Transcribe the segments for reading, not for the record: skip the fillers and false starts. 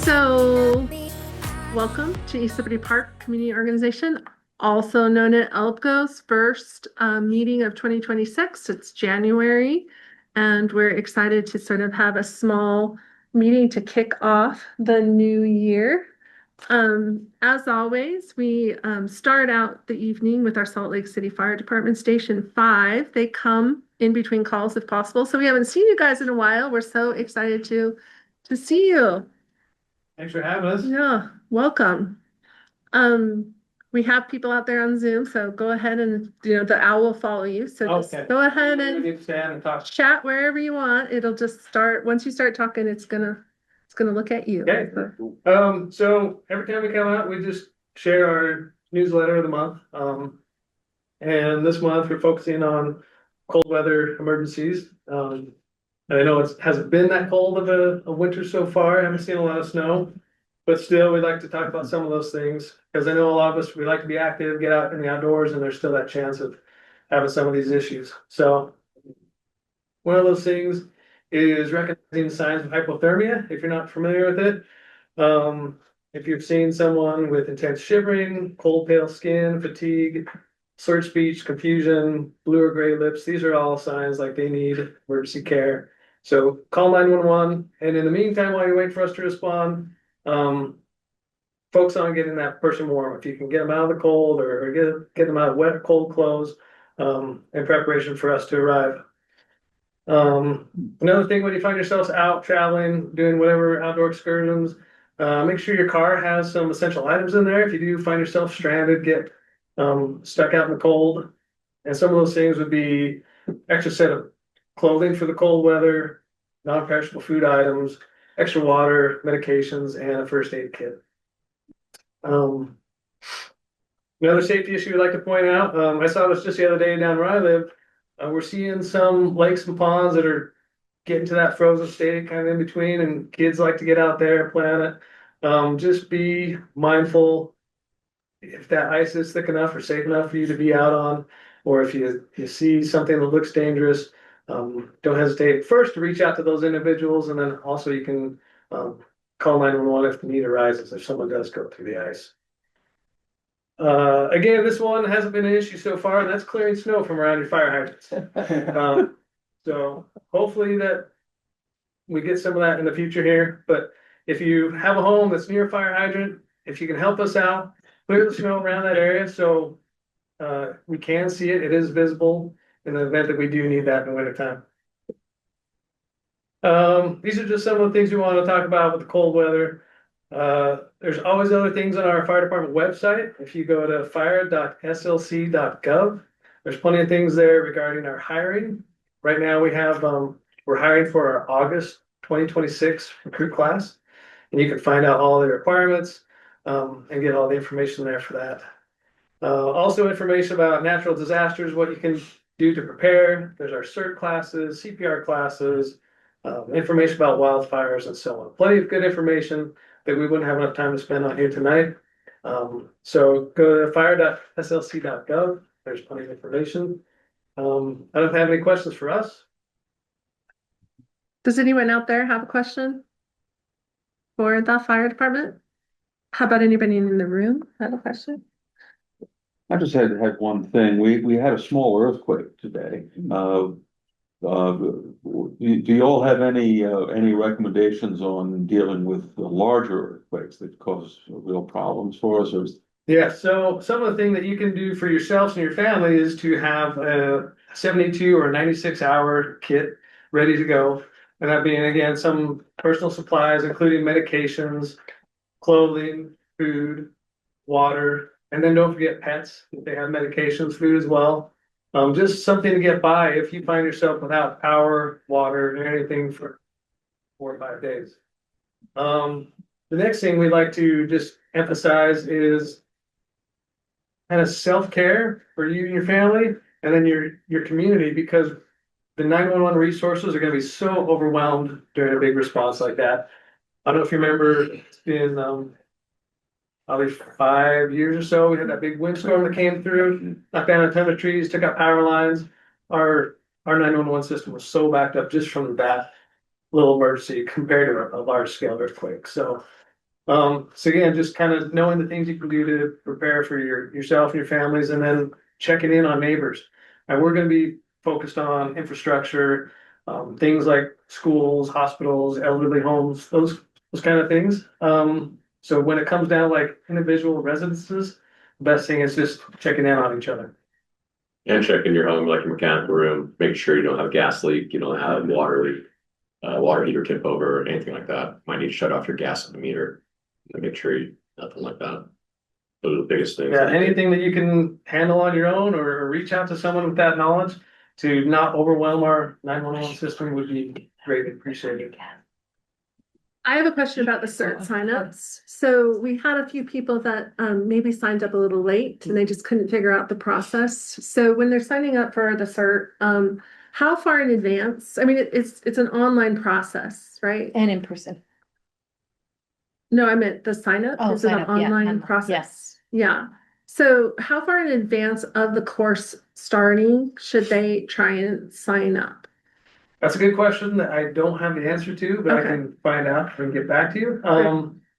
So welcome to East Liberty Park Community Organization, also known as ELPCO's first meeting of 2026. It's January, and we're excited to sort of have a small meeting to kick off the new year. As always, we start out the evening with our Salt Lake City Fire Department Station 5. They come in between calls if possible. So we haven't seen you guys in a while. We're so excited to see you. Thanks for having us. Yeah, welcome. We have people out there on Zoom, so go ahead and, the owl will follow you. So just go ahead and stand and talk. Chat wherever you want. It'll just start, once you start talking, it's gonna look at you. Okay. So every time we come out, we just share our newsletter of the month. And this month we're focusing on cold weather emergencies. And I know it hasn't been that cold of a winter so far. I haven't seen a lot of snow, but still we'd like to talk about some of those things because I know a lot of us, we like to be active, get out in the outdoors, and there's still that chance of having some of these issues. So one of those things is recognizing signs of hypothermia, if you're not familiar with it. If you've seen someone with intense shivering, cold, pale skin, fatigue, slurred speech, confusion, blue or gray lips, these are all signs like they need emergency care. So call 911, and in the meantime, while you wait for us to respond, focus on getting that person warm. If you can get them out of the cold or get them out of wet, cold clothes, in preparation for us to arrive. Another thing, when you find yourselves out traveling, doing whatever outdoor excursions, make sure your car has some essential items in there. If you do find yourself stranded, get stuck out in the cold, and some of those things would be extra set of clothing for the cold weather, non-perishable food items, extra water, medications, and a first aid kit. Another safety issue I'd like to point out, I saw this just the other day down where I live. We're seeing some lakes and ponds that are getting to that frozen state, kind of in between, and kids like to get out there, play on it. Just be mindful if that ice is thick enough or safe enough for you to be out on, or if you see something that looks dangerous, don't hesitate first to reach out to those individuals, and then also you can call 911 if the need arises, if someone does go through the ice. Again, this one hasn't been an issue so far, and that's clearing snow from around your fire hydrants. So hopefully that we get some of that in the future here. But if you have a home that's near a fire hydrant, if you can help us out, clear the snow around that area so we can see it. It is visible in the event that we do need that in the wintertime. These are just some of the things we want to talk about with the cold weather. There's always other things on our fire department website. If you go to fire.slc.gov, there's plenty of things there regarding our hiring. Right now we have, we're hiring for our August 2026 recruit class, and you can find out all the requirements and get all the information there for that. Also information about natural disasters, what you can do to prepare. There's our CERT classes, CPR classes, information about wildfires and so on. Plenty of good information that we wouldn't have enough time to spend on here tonight. So go to fire.slc.gov. There's plenty of information. I don't have any questions for us. Does anyone out there have a question for the fire department? How about anybody in the room have a question? I just had one thing. We had a small earthquake today. do you all have any recommendations on dealing with the larger earthquakes that cause real problems for us? Or Yeah, so some of the things that you can do for yourselves and your family is to have a 72 or 96-hour kit ready to go. And that being, again, some personal supplies, including medications, clothing, food, water, and then don't forget pets. If they have medications, food as well. Just something to get by if you find yourself without power, water, and anything for 4 or 5 days. The next thing we'd like to just emphasize is kind of self-care for you and your family, and then your community, because the 911 resources are going to be so overwhelmed during a big response like that. I don't know if you remember, it's been probably 5 years or so. We had that big windstorm that came through, knocked down a ton of trees, took out power lines. Our 911 system was so backed up just from that little emergency compared to a large scale earthquake. So again, just kind of knowing the things you can do to prepare for yourself and your families, and then checking in on neighbors. And we're going to be focused on infrastructure, things like schools, hospitals, elderly homes, those kind of things. So when it comes down like individual residences, the best thing is just checking in on each other. And checking your home, like your mechanical room, make sure you don't have a gas leak, you don't have water leak, water heater tip over, or anything like that. Might need to shut off your gas on the meter. And make sure you nothing like that. Those are the biggest things. Yeah, anything that you can handle on your own, or reach out to someone with that knowledge to not overwhelm our 911 system would be greatly appreciated. I have a question about the CERT signups. So we had a few people that maybe signed up a little late and they just couldn't figure out the process. So when they're signing up for the CERT, how far in advance? I mean, it's an online process, right? And in person. No, I meant the sign up. Oh, Is it sign an up, yeah, online online, process? yes. Yeah. So how far in advance of the course starting should they try and sign up? That's a good question that I don't have the answer to, but I Okay. can find out and get back to you.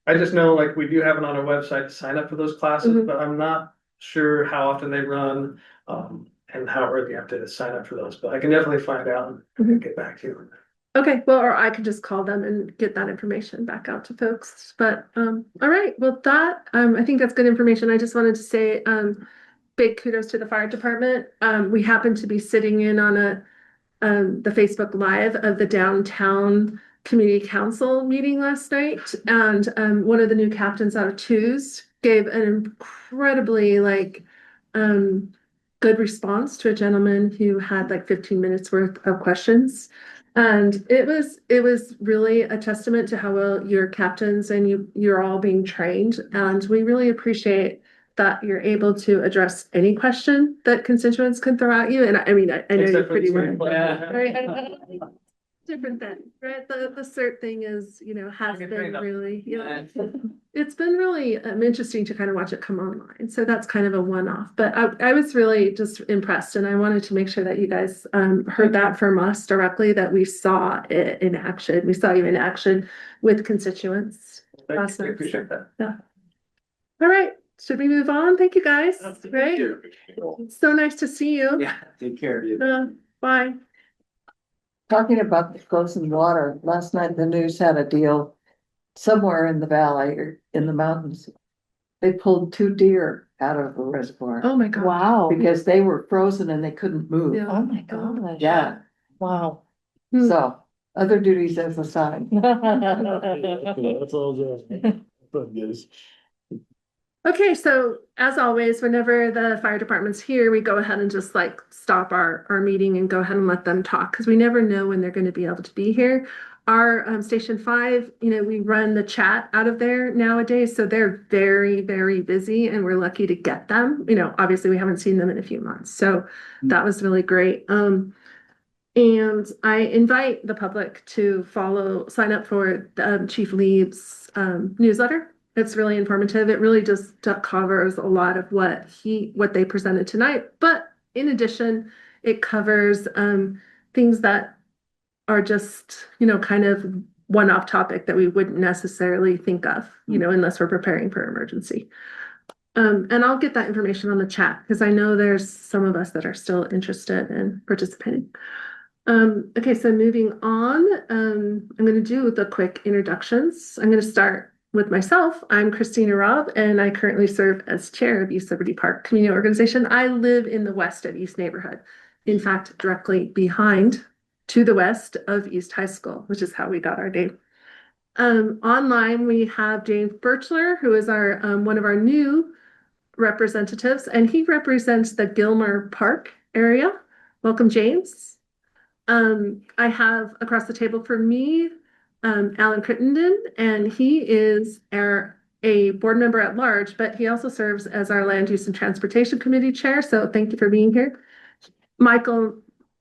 I just know like we do have it on our website to sign up for those classes, Mhm. but I'm not sure how often they run, and how early you have to sign up for those, but I can definitely find out and get back to you. Okay, well, or I could just call them and get that information back out to folks. But all right, well, I think that's good information. I just wanted to say big kudos to the fire department. We happened to be sitting in on the Facebook Live of the downtown community council meeting last night, and one of the new captains out of twos gave an incredibly good response to a gentleman who had like 15 minutes worth of questions. And it was really a testament to how well your captains and you're all being trained. And we really appreciate that you're able to address any question that constituents can throw at you. And I mean, I know you Except for the pretty well. screenplay. Right? Different thing, right? The CERT thing is, has Okay, been fair enough. really, it's been really interesting to kind of watch it come online. So that's kind of a one-off, but I was really just impressed, and I wanted to make sure that you guys heard that from us directly, that we saw it in action. We saw you in action with constituents last I night. appreciate that. All right, should we move on? Thank you, guys. Great. It's so nice to see you. Yeah, take care of you. Bye. Talking about the frozen water, last night the news had a deal somewhere in the valley or in the mountains. They pulled 2 deer out of a reservoir Oh my God. Wow. because they were frozen and they couldn't move. Yeah. Oh my gosh. Yeah, Wow. so other duties as assigned. That's all good. Okay, so as always, whenever the fire department's here, we go ahead and just stop our meeting and go ahead and let them talk, because we never know when they're going to be able to be here. Our Station 5, we run the chat out of there nowadays, so they're very, very busy, and we're lucky to get them. Obviously we haven't seen them in a few months, so that was really great. And I invite the public to sign up for Chief Lee's newsletter. It's really informative. It really just covers a lot of what they presented tonight. But in addition, it covers things that are just, kind of one-off topic that we wouldn't necessarily think of, unless we're preparing for emergency. And I'll get that information on the chat, because I know there's some of us that are still interested in participating. Okay, so moving on, I'm going to do the quick introductions. I'm going to start with myself. I'm Christina Robb, and I currently serve as chair of East Liberty Park Community Organization. I live in the west of East neighborhood. In fact, directly behind to the west of East High School, which is how we got our name. Online, we have James Birchler, who is our one of our new representatives, and he represents the Gilmer Park area. Welcome, James. I have across the table for me, Alan Crittenden, and he is a board member at large, but he also serves as our Land Use and Transportation Committee Chair. So thank you for being here. Michael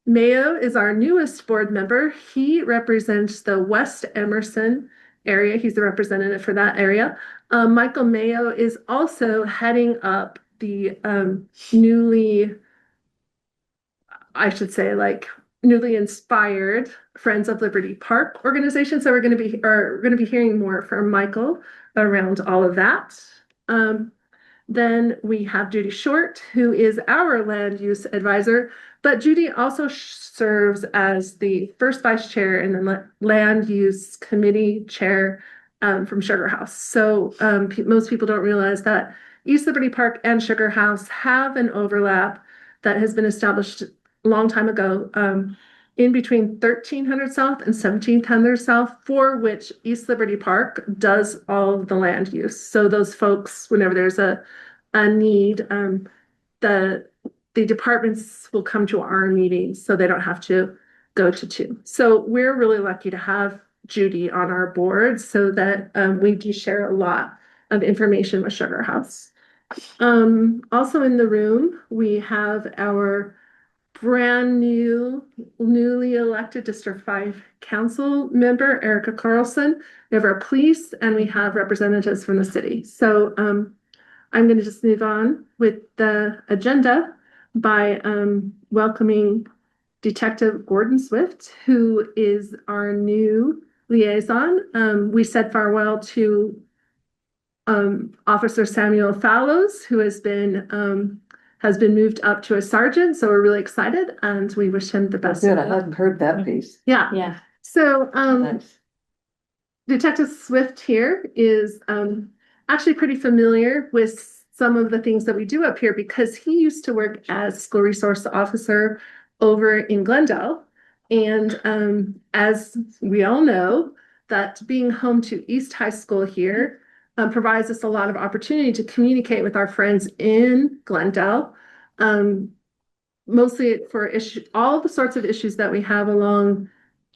Mayo is our newest board member. He represents the West Emerson area. He's the representative for that area. Michael Mayo is also heading up the newly inspired Friends of Liberty Park organization. So we're going to be hearing more from Michael around all of that. Then we have Judy Short, who is our land use advisor, but Judy also serves as the first vice chair and the land use committee chair from Sugar House. So most people don't realize that East Liberty Park and Sugar House have an overlap that has been established a long time ago, in between 1300 South and 1700 South, for which East Liberty Park does all of the land use. So those folks, whenever there's a need, the departments will come to our meetings, so they don't have to go to two. So we're really lucky to have Judy on our board, so that we do share a lot of information with Sugar House. Also in the room, we have our brand newly elected District 5 Council member, Erica Carlson. We have our police, and we have representatives from the city. So I'm going to just move on with the agenda by welcoming Detective Gordon Swift, who is our new liaison. We said farewell to Officer Samuel Fallows, who has been moved up to a sergeant. So we're really excited, and we wish him the best. Good, I hadn't heard that piece. Yeah. Yeah. So Nice. Detective Swift here is actually pretty familiar with some of the things that we do up here, because he used to work as school resource officer over in Glendale. And as we all know, that being home to East High School here provides us a lot of opportunity to communicate with our friends in Glendale, mostly for all the sorts of issues that we have along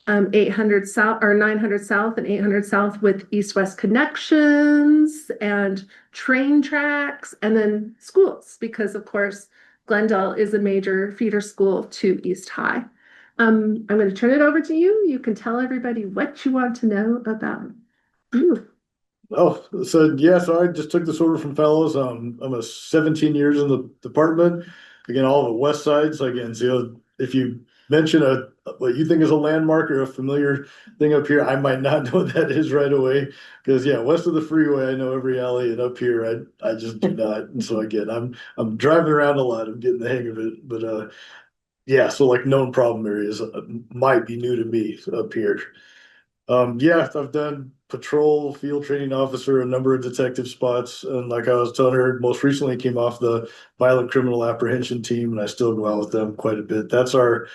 800 South or 900 South and 800 South, with east-west connections and train tracks, and then schools, because of course Glendale is a major feeder school to East High. I'm going to turn it over to you. You can tell everybody what you want to know about you. Oh, so yeah, so I just took this over from Fellows. I'm a 17 years in the department. Again, all the west sides. Again, so if you mention what you think is a landmark or a familiar thing up here, I might not know what that is right away. Because yeah, west of the freeway, I know every alley, and up here, I just do not. And so again, I'm driving around a lot. I'm getting the hang of it. But yeah, so like known problem areas might be new to me up here. Yeah, I've done patrol, field training officer, a number of detective spots, and like I was telling her, most recently came off the violent criminal apprehension team, and I still go out with them quite a bit. That's our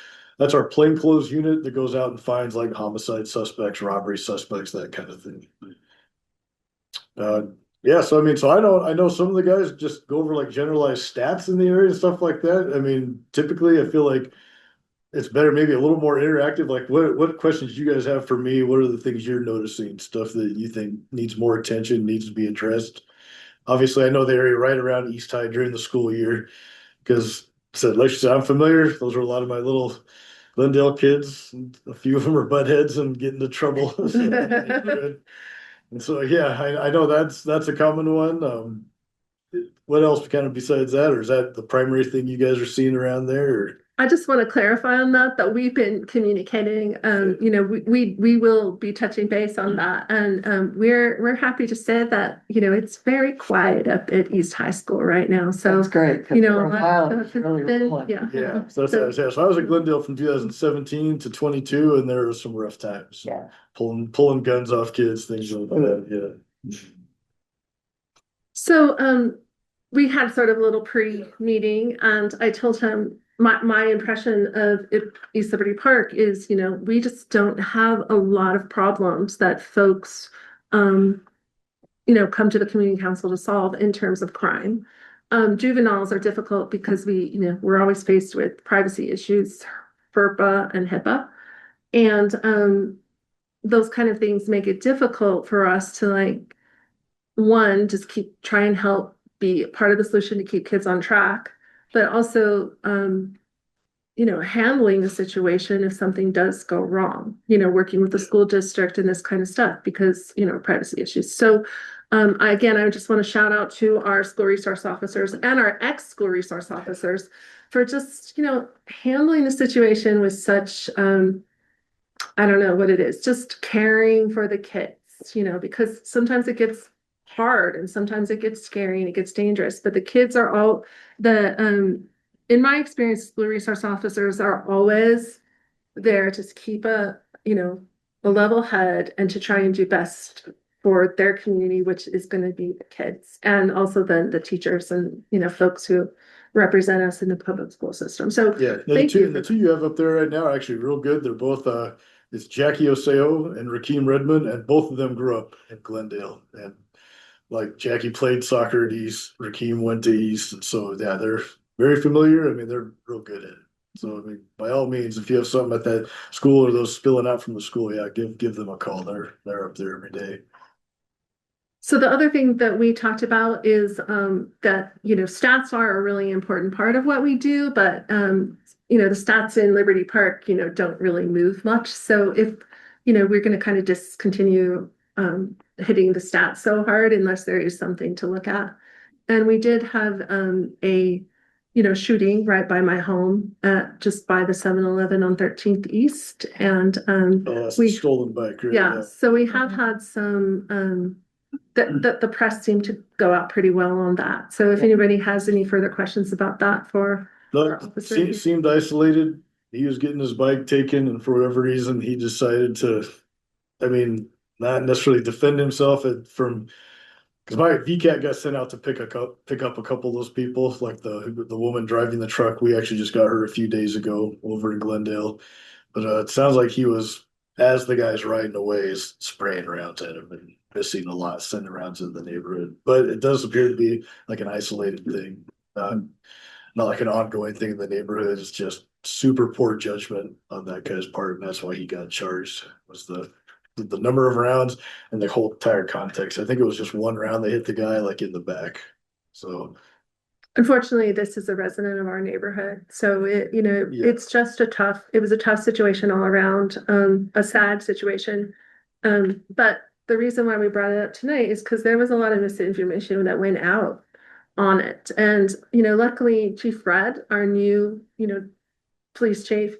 plainclothes unit that goes out and finds like homicide suspects, robbery suspects, that kind of thing. Yeah, so I mean, so I know some of the guys just go over like generalized stats in the area and stuff like that. I mean, typically I feel like it's better, maybe a little more interactive. Like what questions do you guys have for me? What are the things you're noticing, stuff that you think needs more attention, needs to be addressed? Obviously, I know the area right around East High during the school year, because like you said, I'm familiar. Those are a lot of my little Glendale kids. A few of them are butt heads and get into trouble. And so yeah, I know that's a common one. What else kind of besides that, or is that the primary thing you guys are seeing around there? Or? I just want to clarify on that we've been communicating, we will be touching base on that. And we're happy to say that, it's very quiet up at East High School right now. So, That's great. 'Cause you know, for a while, it stuff was has really been- rolling. yeah. Yeah, so that's what I was saying. So I was at Glendale from 2017 to 22, and there were some rough times. Yeah. Pulling guns off kids, things like that, yeah. So, we had sort of a little pre-meeting and I told him my impression of East Liberty Park is, we just don't have a lot of problems that folks, come to the community council to solve in terms of crime. Juveniles are difficult because we're always faced with privacy issues, FERPA and HIPAA. And, those kind of things make it difficult for us to one, just try and help be part of the solution to keep kids on track, but also, handling the situation if something does go wrong, working with the school district and this kind of stuff because, privacy issues. So, I just want to shout out to our school resource officers and our ex-school resource officers for just, handling the situation with such, I don't know what it is, just caring for the kids, because sometimes it gets hard and sometimes it gets scary and it gets dangerous, but the kids are all in my experience, school resource officers are always there to keep a level head and to try and do best for their community, which is going to be the kids and also then the teachers and, folks who represent us in the public school system. So Yeah, thank you. the two you have up there right now are actually real good. They're both, it's Jackie Oseo and Rakeem Redmond, and both of them grew up in Glendale. And like Jackie played soccer at East, Rakeem went to East, and so yeah, they're very familiar. I mean, they're real good at it. So I mean, by all means, if you have something at that school or those spilling out from the school, yeah, give them a call. They're up there every day. So the other thing that we talked about is that, stats are a really important part of what we do, but, the stats in Liberty Park, don't really move much. So if, we're going to kind of discontinue hitting the stats so hard unless there is something to look at. And we did have a, shooting right by my home just by the 7-Eleven on 13th East. And Oh, that's the stolen bike, right? yeah, so we have had some that the press seemed to go out pretty well on that. So if anybody has any further questions about that for our officer. Seemed isolated. He was getting his bike taken, and for whatever reason, he decided to, I mean, not necessarily defend himself from, because my VCAT got sent out to pick up a couple of those people, like the woman driving the truck. We actually just got her a few days ago over in Glendale, but it sounds like he was, as the guy's riding away, is spraying rounds at him and missing a lot, sending rounds in the neighborhood. But it does appear to be like an isolated thing, not like an ongoing thing in the neighborhood. It's just super poor judgment on that guy's part, and that's why he got charged. Was the number of rounds and the whole entire context. I think it was just one round they hit the guy like in the back. So unfortunately, this is a resident of our neighborhood. So it's just it was a tough situation all around, a sad situation. But the reason why we brought it up tonight is because there was a lot of misinformation that went out on it. And, luckily Chief Fred, our new, police chief,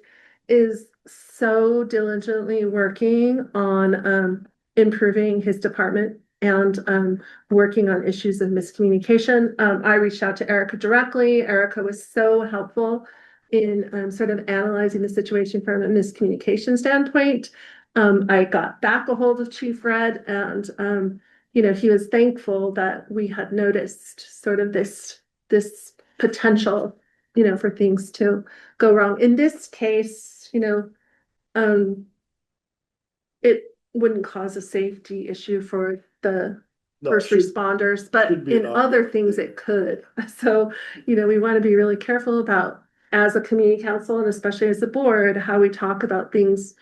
is so diligently working on improving his department and working on issues of miscommunication. I reached out to Erica directly. Erica was so helpful in sort of analyzing the situation from a miscommunication standpoint. I got back a hold of Chief Fred and he was thankful that we had noticed sort of this potential, for things to go wrong. In this case, it wouldn't cause a safety issue for the first responders, but in other things it could. So, we want to be really careful about, as a community council and especially as a board, how we talk about things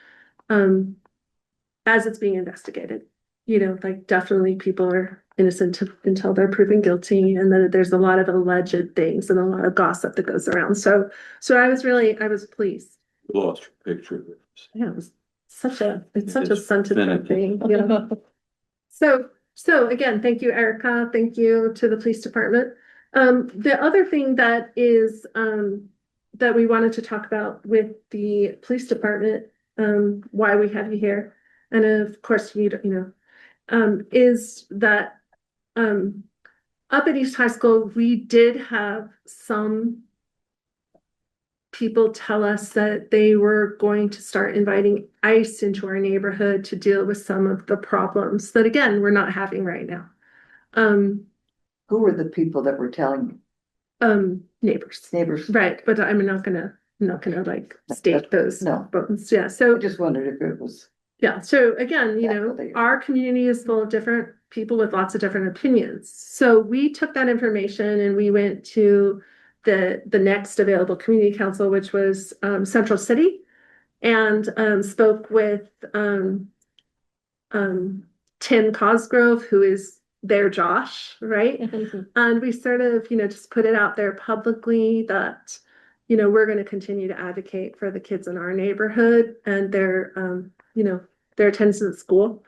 as it's being investigated. Definitely people are innocent until they're proven guilty, and then there's a lot of alleged things and a lot of gossip that goes around. So I was pleased. Lost your picture. Yeah, it was such a sentiment thing. So again, thank you, Erica. Thank you to the police department. The other thing that is that we wanted to talk about with the police department, why we have you here. And of course, is that, up at East High School, we did have some people tell us that they were going to start inviting ICE into our neighborhood to deal with some of the problems that, again, we're not having right now. Who were the people that were telling Neighbors, neighbors? right, but I'm not gonna like state those. No. Bones. Yeah, I so just wondered if it was. yeah, so again, Definitely. our community is full of different people with lots of different opinions. So we took that information and we went to the next available community council, which was Central City, and spoke with Tim Cosgrove, who is their Josh, right? And we sort of, just put it out there publicly that, we're going to continue to advocate for the kids in our neighborhood and their attendance at school.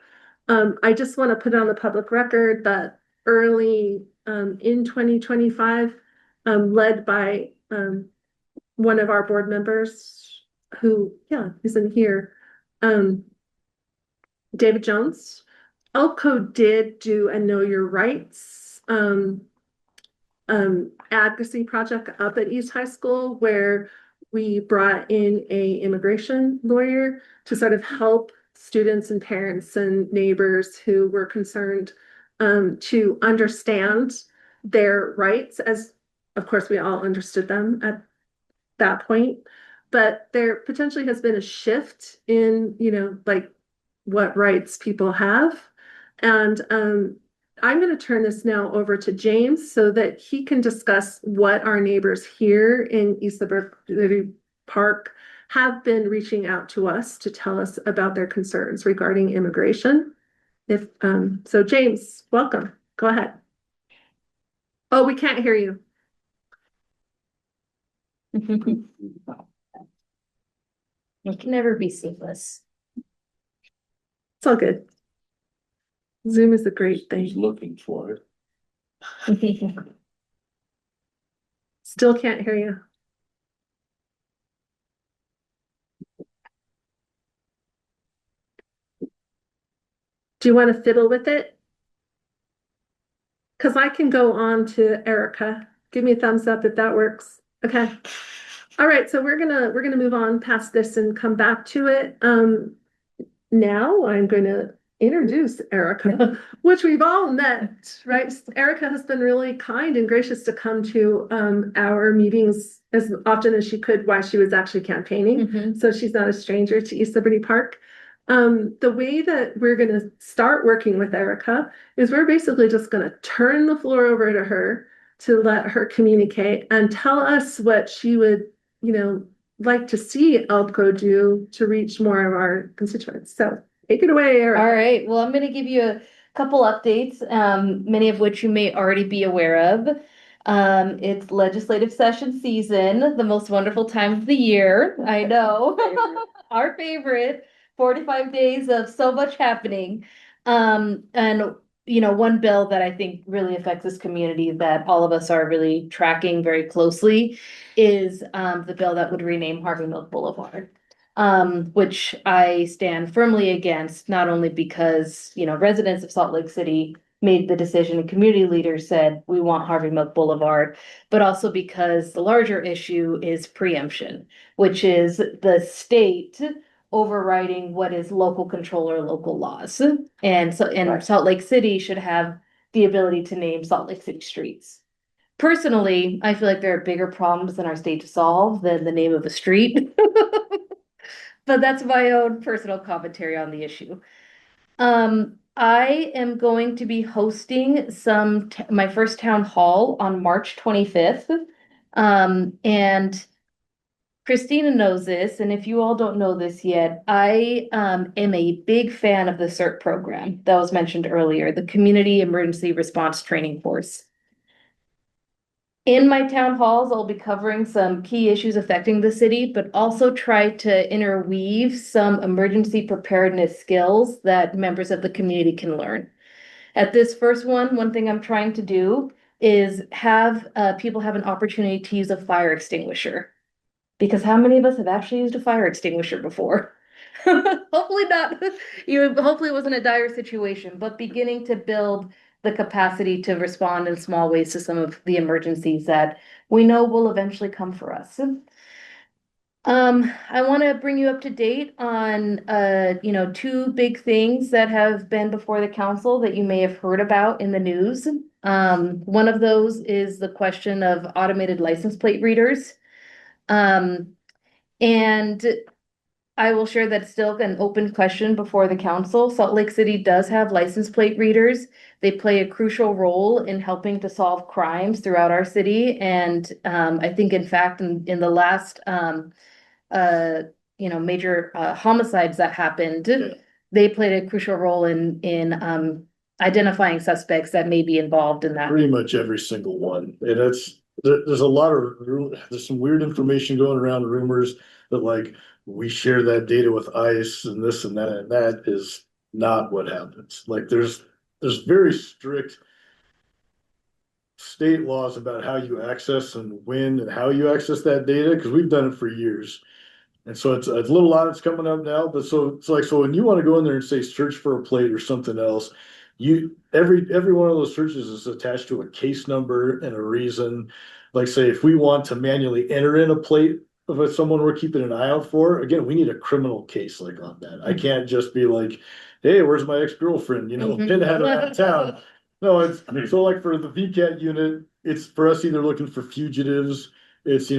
I just want to put on the public record that early in 2025, led by one of our board members who, he's in here, David Jones, ELPCO did do a Know Your Rights advocacy project up at East High School, where we brought in a immigration lawyer to sort of help students and parents and neighbors who were concerned to understand their rights, as of course we all understood them at that point. But there potentially has been a shift in, like what rights people have. And I'm going to turn this now over to James so that he can discuss what our neighbors here in East Liberty Park have been reaching out to us to tell us about their concerns regarding immigration. So James, welcome. Go ahead. Oh, we can't hear you. It can never be seamless. It's all good. Zoom is a great He's thing. looking for it. Still can't hear you. Do you want to fiddle with it? Because I can go on to Erica. Give me a thumbs up if that works. Okay. All right, so we're gonna move on past this and come back to it. Now I'm going to introduce Erica, which we've all met, right? Erica has been really kind and gracious to come to our meetings as often as she could while she was actually campaigning. So she's not a stranger to East Liberty Park. The way that we're going to start working with Erica is we're basically just going to turn the floor over to her to let her communicate and tell us what she would, like to see ELPCO do to reach more of our constituents. So take it away, Erica. All right, well, I'm going to give you a couple updates, many of which you may already be aware of. It's legislative session season, the most wonderful time of the year. I know, our favorite. 45 days of so much happening. And one bill that I think really affects this community that all of us are really tracking very closely is the bill that would rename Harvey Milk Boulevard. Which I stand firmly against, not only because, residents of Salt Lake City made the decision and community leaders said, we want Harvey Milk Boulevard, but also because the larger issue is preemption, which is the state overriding what is local control or local laws. And Right. Salt Lake City should have the ability to name Salt Lake City streets. Personally, I feel like there are bigger problems in our state to solve than the name of a street. But that's my own personal commentary on the issue. I am going to be hosting my first town hall on March 25th. And Christina knows this, and if you all don't know this yet, I am a big fan of the CERT program that was mentioned earlier, the Community Emergency Response Training Course. In my town halls, I'll be covering some key issues affecting the city, but also try to interweave some emergency preparedness skills that members of the community can learn. At this first one thing I'm trying to do is have people have an opportunity to use a fire extinguisher. Because how many of us have actually used a fire extinguisher before? Hopefully not, hopefully it wasn't a dire situation, but beginning to build the capacity to respond in small ways to some of the emergencies that we know will eventually come for us. I want to bring you up to date on, two big things that have been before the council that you may have heard about in the news. One of those is the question of automated license plate readers. And I will share that it's still an open question before the council. Salt Lake City does have license plate readers. They play a crucial role in helping to solve crimes throughout our city. And I think in fact, in the last major homicides that happened, they played a crucial role in identifying suspects that may be involved in that. Pretty much every single one. And there's a lot of, there's some weird information going around, rumors that like we share that data with ICE and this and that is not what happens. Like there's very strict state laws about how you access and when and how you access that data, because we've done it for years. And so it's a little audit's coming up now, but so it's like, so when you want to go in there and say search for a plate or something else, every one of those searches is attached to a case number and a reason. Like say, if we want to manually enter in a plate of someone we're keeping an eye out for, again, we need a criminal case like on that. I can't just be like, hey, where's my ex-girlfriend? Pinhead around town. No, it's so like for the VCAT unit, it's for us either looking for fugitives. It's,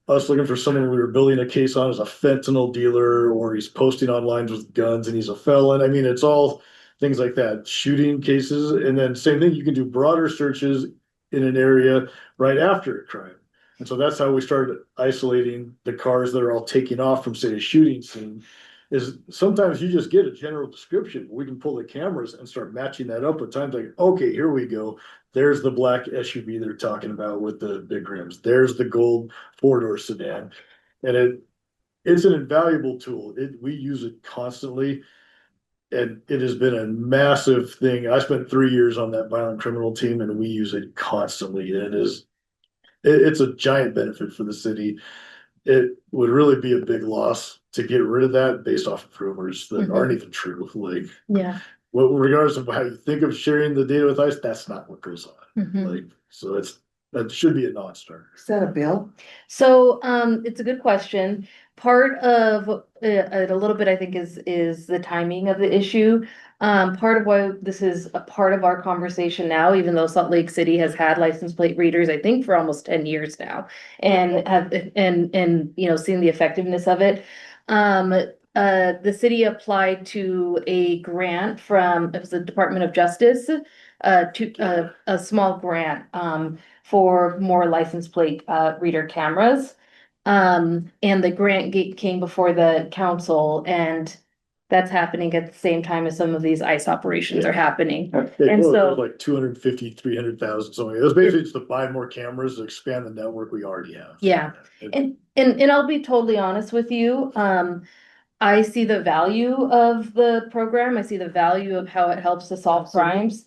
us looking for someone we were building a case on as a fentanyl dealer, or he's posting online with guns and he's a felon. I mean, it's all things like that, shooting cases. And then same thing, you can do broader searches in an area right after a crime. And so that's how we started isolating the cars that are all taking off from, say, a shooting scene. Is sometimes you just get a general description. We can pull the cameras and start matching that up with times like, okay, here we go. There's the black SUV they're talking about with the big rims. There's the gold four-door sedan. And it's an invaluable tool. We use it constantly. And it has been a massive thing. I spent 3 years on that violent criminal team and we use it constantly. It's a giant benefit for the city. It would really be a big loss to get rid of that based off of rumors that aren't even true. Like, Yeah. well, regardless of how you think of sharing the data with ICE, that's not what goes on. Like, so that should be a non-starter. Is that a bill? So, it's a good question. Part of it a little bit, I think, is the timing of the issue. Part of why this is a part of our conversation now, even though Salt Lake City has had license plate readers, I think, for almost 10 years now, and have seen the effectiveness of it. The city applied to a grant from, it was the Department of Justice, to a small grant for more license plate reader cameras. And the grant came before the council, and that's happening at the same time as some of these ICE operations are happening. And so like 250, 300,000, something. It was basically just to buy more cameras to expand the network we already have. Yeah. And I'll be totally honest with you. I see the value of the program. I see the value of how it helps to solve crimes.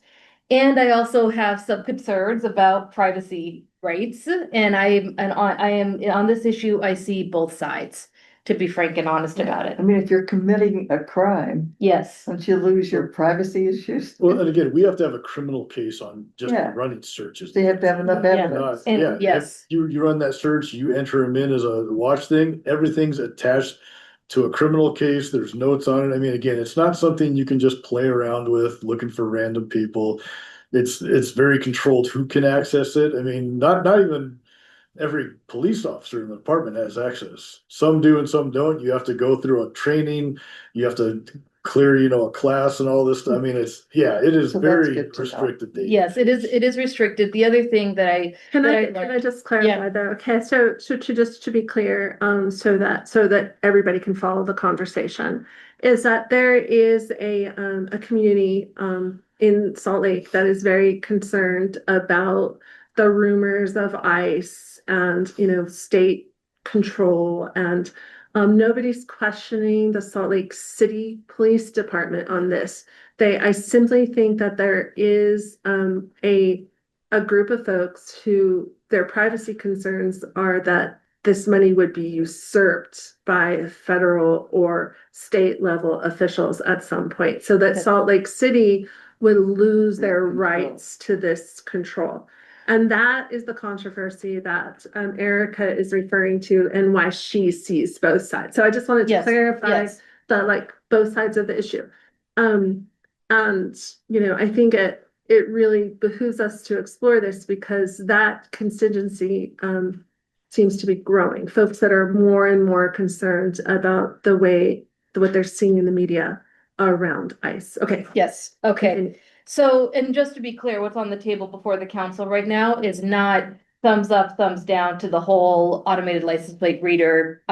And I also have some concerns about privacy rights. And I am on this issue, I see both sides, to be frank and honest about it. I mean, if you're committing a crime, Yes. don't you lose your privacy issues? Well, and again, we have to have a criminal case on just Yeah. running searches. So you have to have enough evidence. And Yeah, yes. if you run that search, you enter them in as a watch thing, everything's attached to a criminal case. There's notes on it. I mean, again, it's not something you can just play around with looking for random people. It's very controlled who can access it. I mean, not even every police officer in the department has access. Some do and some don't. You have to go through a training. You have to clear, a class and all this stuff. I mean, it is So that's very good to know. restricted data. Yes, it is restricted. The other thing that Can that I, I can learned- I just clarify though? Okay, so to be clear, so that everybody can follow the conversation, is that there is a community in Salt Lake that is very concerned about the rumors of ICE and state control, and nobody's questioning the Salt Lake City Police Department on this. I simply think that there is a group of folks who their privacy concerns are that this money would be usurped by federal or state level officials at some point, so that Salt Lake City would lose their rights to this control. And that is the controversy that Erica is referring to and why she sees both sides. So I just wanted to Yes, clarify yes. the like both sides of the issue. And I think it really behooves us to explore this because that contingency seems to be growing. Folks that are more and more concerned about what they're seeing in the media around ICE. Okay. Yes, okay. Continue. So, and just to be clear, what's on the table before the council right now is not thumbs up, thumbs down to the whole automated license plate reader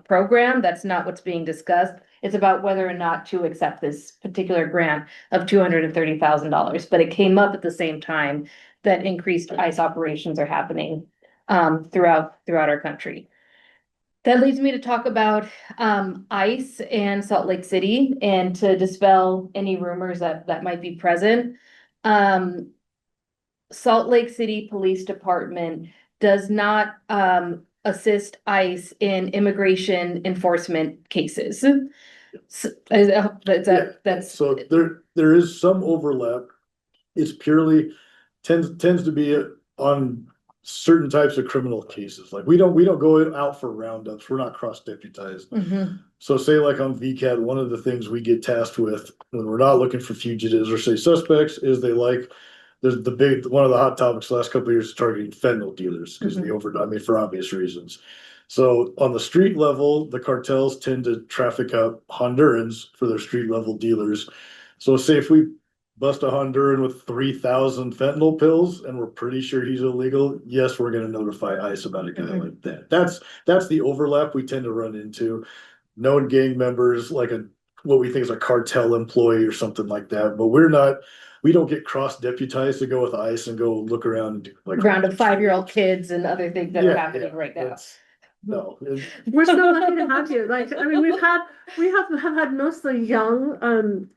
program. That's not what's being discussed. It's about whether or not to accept this particular grant of $230,000. But it came up at the same time that increased ICE operations are happening throughout our country. That leads me to talk about ICE and Salt Lake City and to dispel any rumors that might be present. Salt Lake City Police Department does not assist ICE in immigration enforcement cases. So, that's So there is some overlap. It's purely tends to be on certain types of criminal cases. Like we don't go out for roundups. We're not cross deputized. Mhm. So say like on VCAT, one of the things we get tasked with when we're not looking for fugitives or say suspects is there's one of the hot topics the last couple of years is targeting fentanyl dealers because for obvious reasons. So on the street level, the cartels tend to traffic up Hondurans for their street level dealers. So say if we bust a Honduran with 3,000 fentanyl pills and we're pretty sure he's illegal, yes, we're going to notify ICE about a guy like that. That's the overlap we tend to run into. Known gang members, like what we think is a cartel employee or something like that, but we don't get cross deputized to go with ICE and go look around and do like Round of 5-year-old kids and other things that are happening right now. No, We're so lucky to have you. Like, I mean, we have had mostly young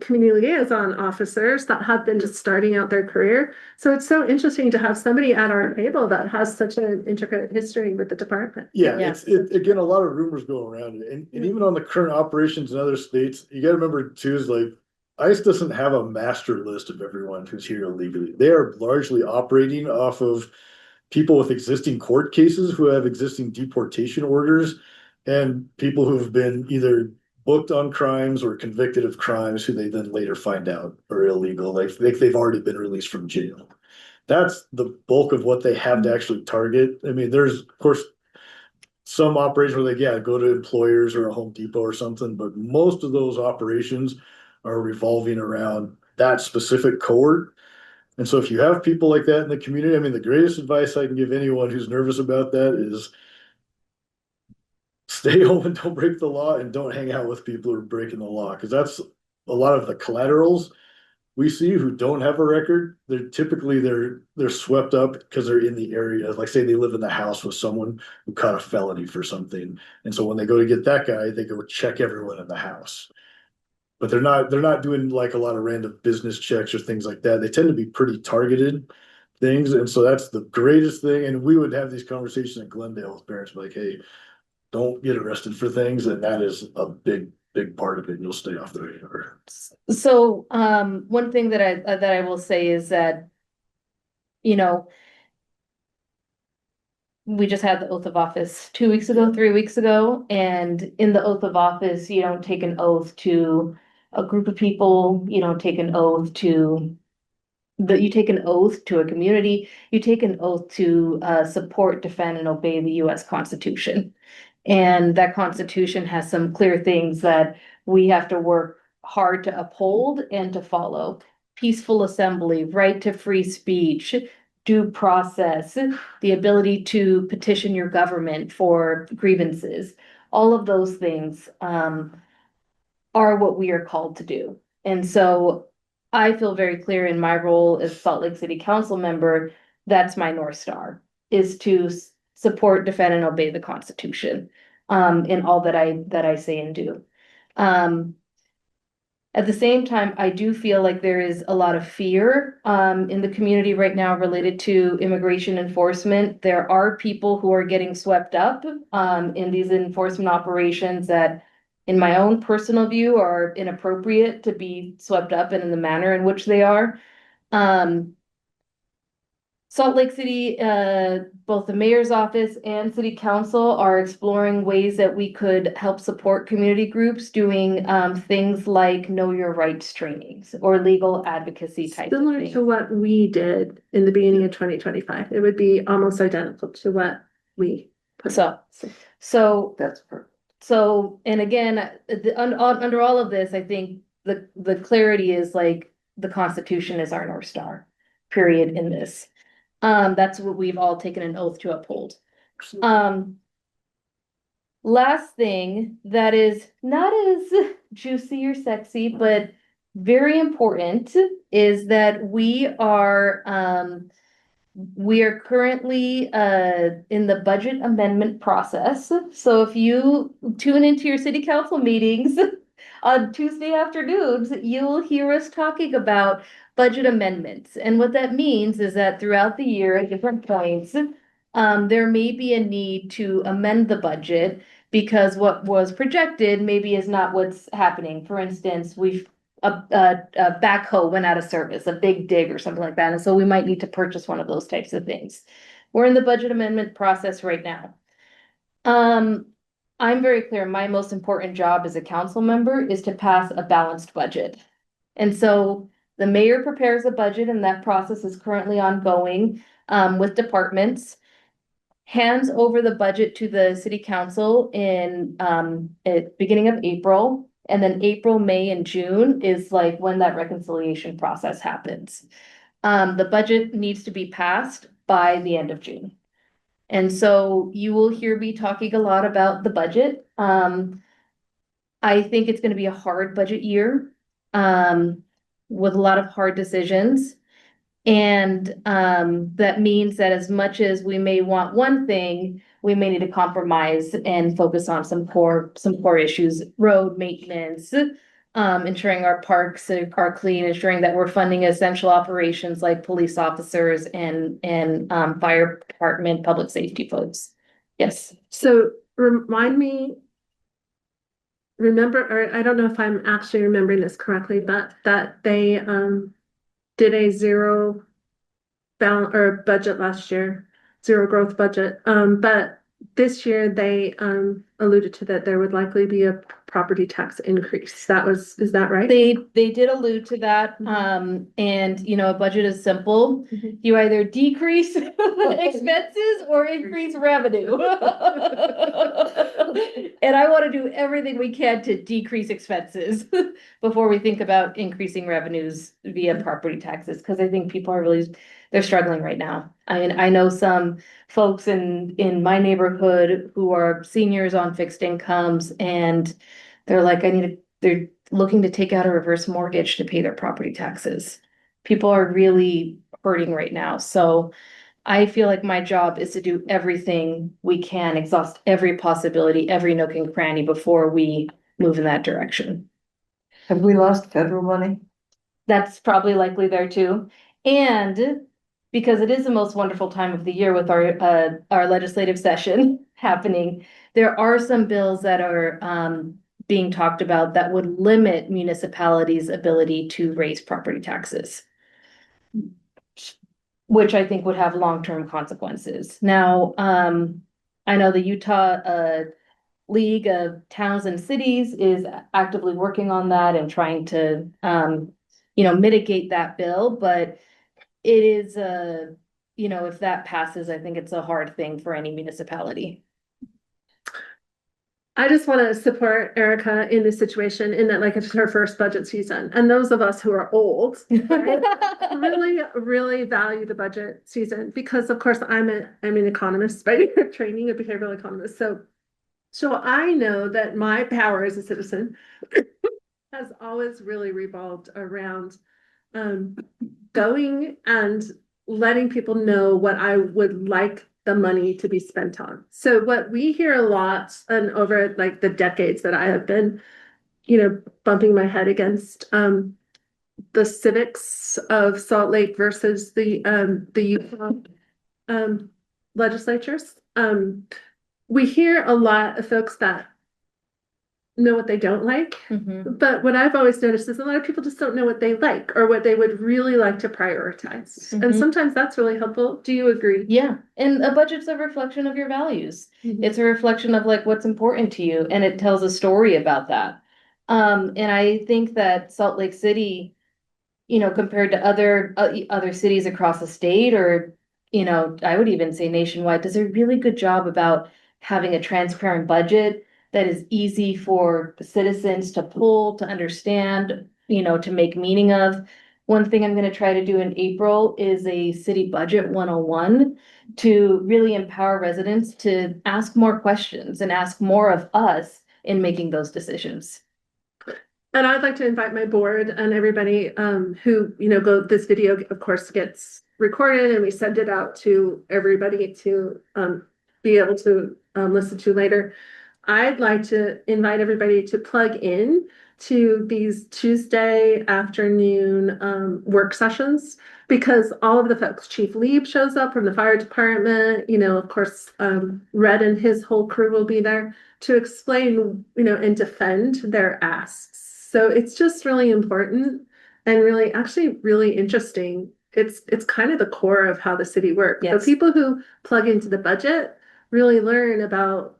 community liaison officers that have been just starting out their career. So it's so interesting to have somebody at our table that has such an intricate history with the department. Yeah, Yeah. it's again, a lot of rumors go around, and even on the current operations in other states, you got to remember too is like ICE doesn't have a master list of everyone who's here illegally. They are largely operating off of people with existing court cases who have existing deportation orders, and people who've been either booked on crimes or convicted of crimes who they then later find out are illegal, like they've already been released from jail. That's the bulk of what they have to actually target. I mean, there's of course some operations where they go to employers or a Home Depot or something, but most of those operations are revolving around that specific cohort. And so if you have people like that in the community, I mean, the greatest advice I can give anyone who's nervous about that is stay home and don't break the law and don't hang out with people who are breaking the law. Because that's a lot of the collaterals we see who don't have a record. They're typically they're swept up because they're in the area. Like say they live in the house with someone who caught a felony for something. And so when they go to get that guy, they go check everyone in the house. But they're not doing like a lot of random business checks or things like that. They tend to be pretty targeted things. And so that's the greatest thing. And we would have these conversations in Glendale with parents like, hey, don't get arrested for things. And that is a big part of it. You'll stay off the radar. So, one thing that I will say is that, we just had the oath of office 2 weeks ago, 3 weeks ago, and in the oath of office, you don't take an oath to a group of people, you don't take an oath to you take an oath to a community, you take an oath to support, defend, and obey the US Constitution. And that Constitution has some clear things that we have to work hard to uphold and to follow. Peaceful assembly, right to free speech, due process, the ability to petition your government for grievances. All of those things are what we are called to do. And so I feel very clear in my role as Salt Lake City Council member, that's my North Star, is to support, defend, and obey the Constitution in all that I say and do. At the same time, I do feel like there is a lot of fear in the community right now related to immigration enforcement. There are people who are getting swept up in these enforcement operations that, in my own personal view, are inappropriate to be swept up in the manner in which they are. Um, Salt Lake City, both the mayor's office and city council are exploring ways that we could help support community groups doing things like know your rights trainings or legal advocacy type of Similar things. to what we did in the beginning of 2025. It would be almost identical to what we put. So That's perfect. So, and again, under all of this, I think the clarity is like the Constitution is our North Star, period, in this. That's what we've all taken an oath to uphold. Last thing that is not as juicy or sexy, but very important is that we are currently in the budget amendment process. So if you tune into your city council meetings on Tuesday afternoons, you'll hear us talking about budget amendments. And what that means is that throughout the year at different points, there may be a need to amend the budget because what was projected maybe is not what's happening. For instance, a backhoe went out of service, a big dig or something like that. And so we might need to purchase one of those types of things. We're in the budget amendment process right now. I'm very clear, my most important job as a council member is to pass a balanced budget. And so the mayor prepares a budget and that process is currently ongoing with departments. Hands over the budget to the city council in at beginning of April. And then April, May, and June is like when that reconciliation process happens. The budget needs to be passed by the end of June. And so you will hear me talking a lot about the budget. I think it's gonna be a hard budget year, with a lot of hard decisions. And that means that as much as we may want one thing, we may need to compromise and focus on some core issues, road maintenance, ensuring our parks are clean, ensuring that we're funding essential operations like police officers and fire department, public safety folks. Yes. So remind me, remember, or I don't know if I'm actually remembering this correctly, but that they did a zero balance or budget last year, zero growth budget. But this year they alluded to that there would likely be a property tax increase. Is that right? They did allude to that, and you know, a budget is simple. Mhm. You either decrease expenses or increase revenue. And I want to do everything we can to decrease expenses before we think about increasing revenues via property taxes, because I think people are they're struggling right now. I mean, I know some folks in my neighborhood who are seniors on fixed incomes and they're like, they're looking to take out a reverse mortgage to pay their property taxes. People are really hurting right now. So I feel like my job is to do everything we can, exhaust every possibility, every nook and cranny before we move in that direction. Have we lost federal money? That's probably likely there too. And because it is the most wonderful time of the year with our legislative session happening, there are some bills that are being talked about that would limit municipalities' ability to raise property taxes, which I think would have long-term consequences. Now, I know the Utah League of Towns and Cities is actively working on that and trying to mitigate that bill, but it is if that passes, I think it's a hard thing for any municipality. I just want to support Erica in this situation in that like it's her first budget season. And those of us who are old really, really value the budget season because of course I'm an economist by training, a behavioral economist. So I know that my power as a citizen has always really revolved around going and letting people know what I would like the money to be spent on. So what we hear a lot and over like the decades that I have been bumping my head against, the civics of Salt Lake versus the Utah, legislatures. We hear a lot of folks that know what they don't like. Mhm. But what I've always noticed is a lot of people just don't know what they like or what they would really like to prioritize. And Mhm. sometimes that's really helpful. Do you agree? Yeah, and a budget's a reflection of your values. It's a reflection of like what's important to you, and it tells a story about that. And I think that Salt Lake City, compared to other cities across the state, or I would even say nationwide, does a really good job about having a transparent budget that is easy for citizens to pull, to understand, to make meaning of. One thing I'm going to try to do in April is a city budget 101 to really empower residents to ask more questions and ask more of us in making those decisions. And I'd like to invite my board and everybody who, this video, of course, gets recorded and we send it out to everybody to be able to listen to later. I'd like to invite everybody to plug in to these Tuesday afternoon work sessions, because all of the folks, Chief Lieb shows up from the fire department, of course, Red and his whole crew will be there to explain, and defend their asks. So it's just really important and really, actually really interesting. It's kind of the core of how the city works. Yes. So people who plug into the budget really learn about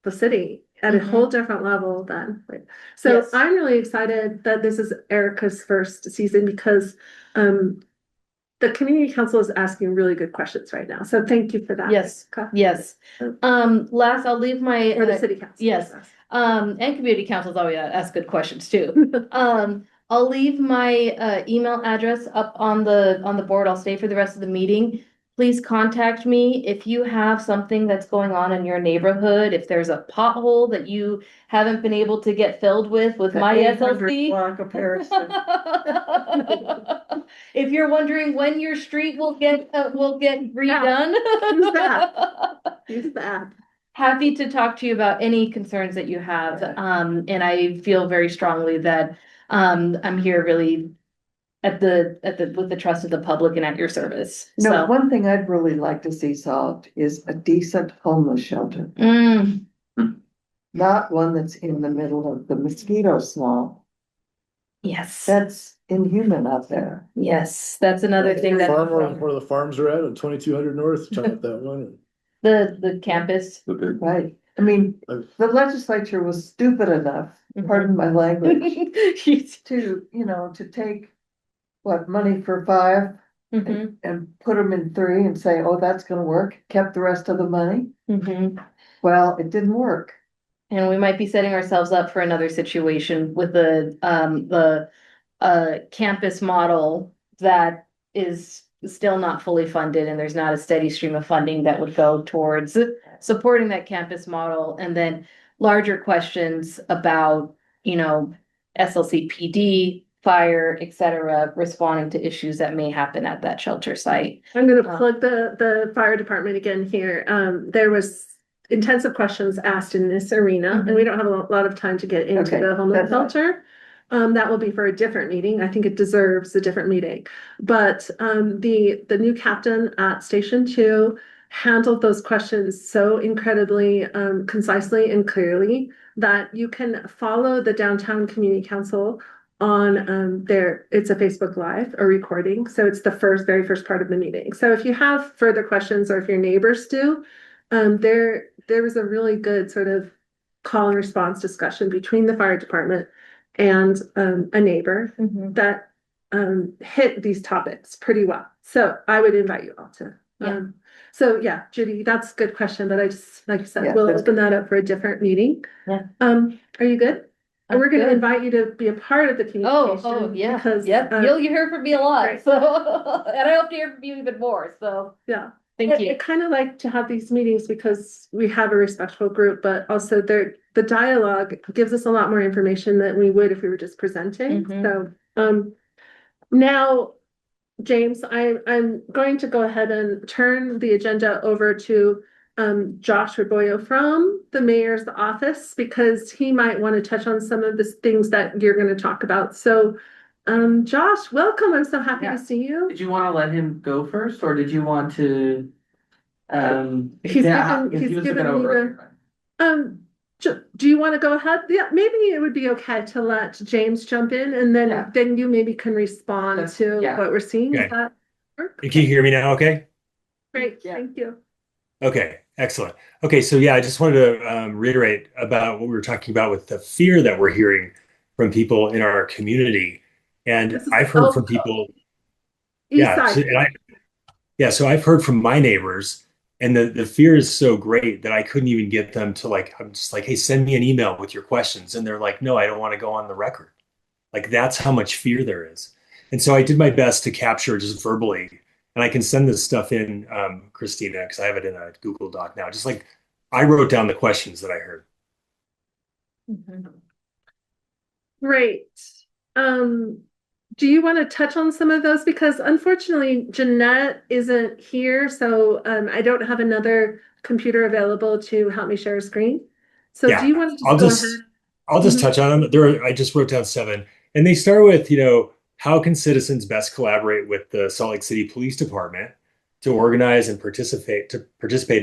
the city at a whole different level then. So Yes. I'm really excited that this is Erica's first season, because the community council is asking really good questions right now. So thank you for that. Yes, yes. Last, I'll leave my. Or the city council. Yes. And community councils always ask good questions too. I'll leave my email address up on the board. I'll stay for the rest of the meeting. Please contact me if you have something that's going on in your neighborhood, if there's a pothole that you haven't been able to get filled with my 800 SLC. block of Harrison. If you're wondering when your street will get redone. Use the app. Happy to talk to you about any concerns that you have. And I feel very strongly that I'm here really with the trust of the public and at your service. No, So one thing I'd really like to see solved is a decent homeless shelter, not one that's in the middle of the mosquito swamp. yes, That's inhuman out there. yes, that's another thing that Where the farms are at 2200 North, talk about that one. the campus. Okay. Right. I mean, the legislature was stupid enough, pardon my language, to, to take money for 5 and put them in 3 and say, oh, that's gonna work, kept the rest of the money. Well, it didn't work. And we might be setting ourselves up for another situation with the campus model that is still not fully funded, and there's not a steady stream of funding that would go towards supporting that campus model. And then larger questions about, SLCPD, fire, et cetera, responding to issues that may happen at that shelter site. I'm gonna plug the fire department again here. There was intensive questions asked in this arena, and we don't have a lot of time to get into Okay, the homeless that's shelter. That will be for a different meeting. I think it deserves a different meeting. But the new captain at Station 2 handled those questions so incredibly concisely and clearly that you can follow the Downtown Community Council on it's a Facebook Live or recording. So it's the very first part of the meeting. So if you have further questions, or if your neighbors do, there was a really good sort of call and response discussion between the fire department and a neighbor that hit these topics pretty well. So I would invite you all to. So yeah, Judy, that's a good question, but I just, like I said, we'll open that up for a different meeting. Yeah. Are you good? And we're going to good. invite you to be a part of the communication. Oh, yeah. Because you'll hear from me a lot. Right. So, and I hope to hear from you even more. So yeah. Thank you. I kind of like to have these meetings because we have a respectful group, but also the dialogue gives us a lot more information than we would if we were just presenting. So now, James, I'm going to go ahead and turn the agenda over to Josh Reboyo from the mayor's office because he might want to touch on some of the things that you're going to talk about. So, Josh, welcome. I'm so happy Yeah. to see you. Did you want to let him go first, or did you want to? He's yeah, given, because he's he was given looking me over. do you want to go ahead? Yeah, maybe it would be okay to let James jump in and then Yeah. then you maybe can respond to yeah. what we're seeing. Okay. Does that work? Can you hear me now? Okay. Great, Yeah. thank you. Okay. Excellent. Okay. So yeah, I just wanted to reiterate about what we were talking about with the fear that we're hearing from people in our community. And This is I've heard from people, East yeah. Side. So I've heard from my neighbors, and the fear is so great that I couldn't even get them to like, I'm just like, hey, send me an email with your questions. And they're like, no, I don't want to go on the record. Like that's how much fear there is. And so I did my best to capture just verbally. And I can send this stuff in, Christina, because I have it in a Google Doc now. Just like I wrote down the questions that I heard. Great. Um, do you want to touch on some of those? Because unfortunately, Jeanette isn't here, so I don't have another computer available to help me share a screen. So do Yeah, you want to I'll just go just ahead? I'll just Mhm. touch on them. I just wrote down seven, and they start with, how can citizens best collaborate with the Salt Lake City Police Department to organize and participate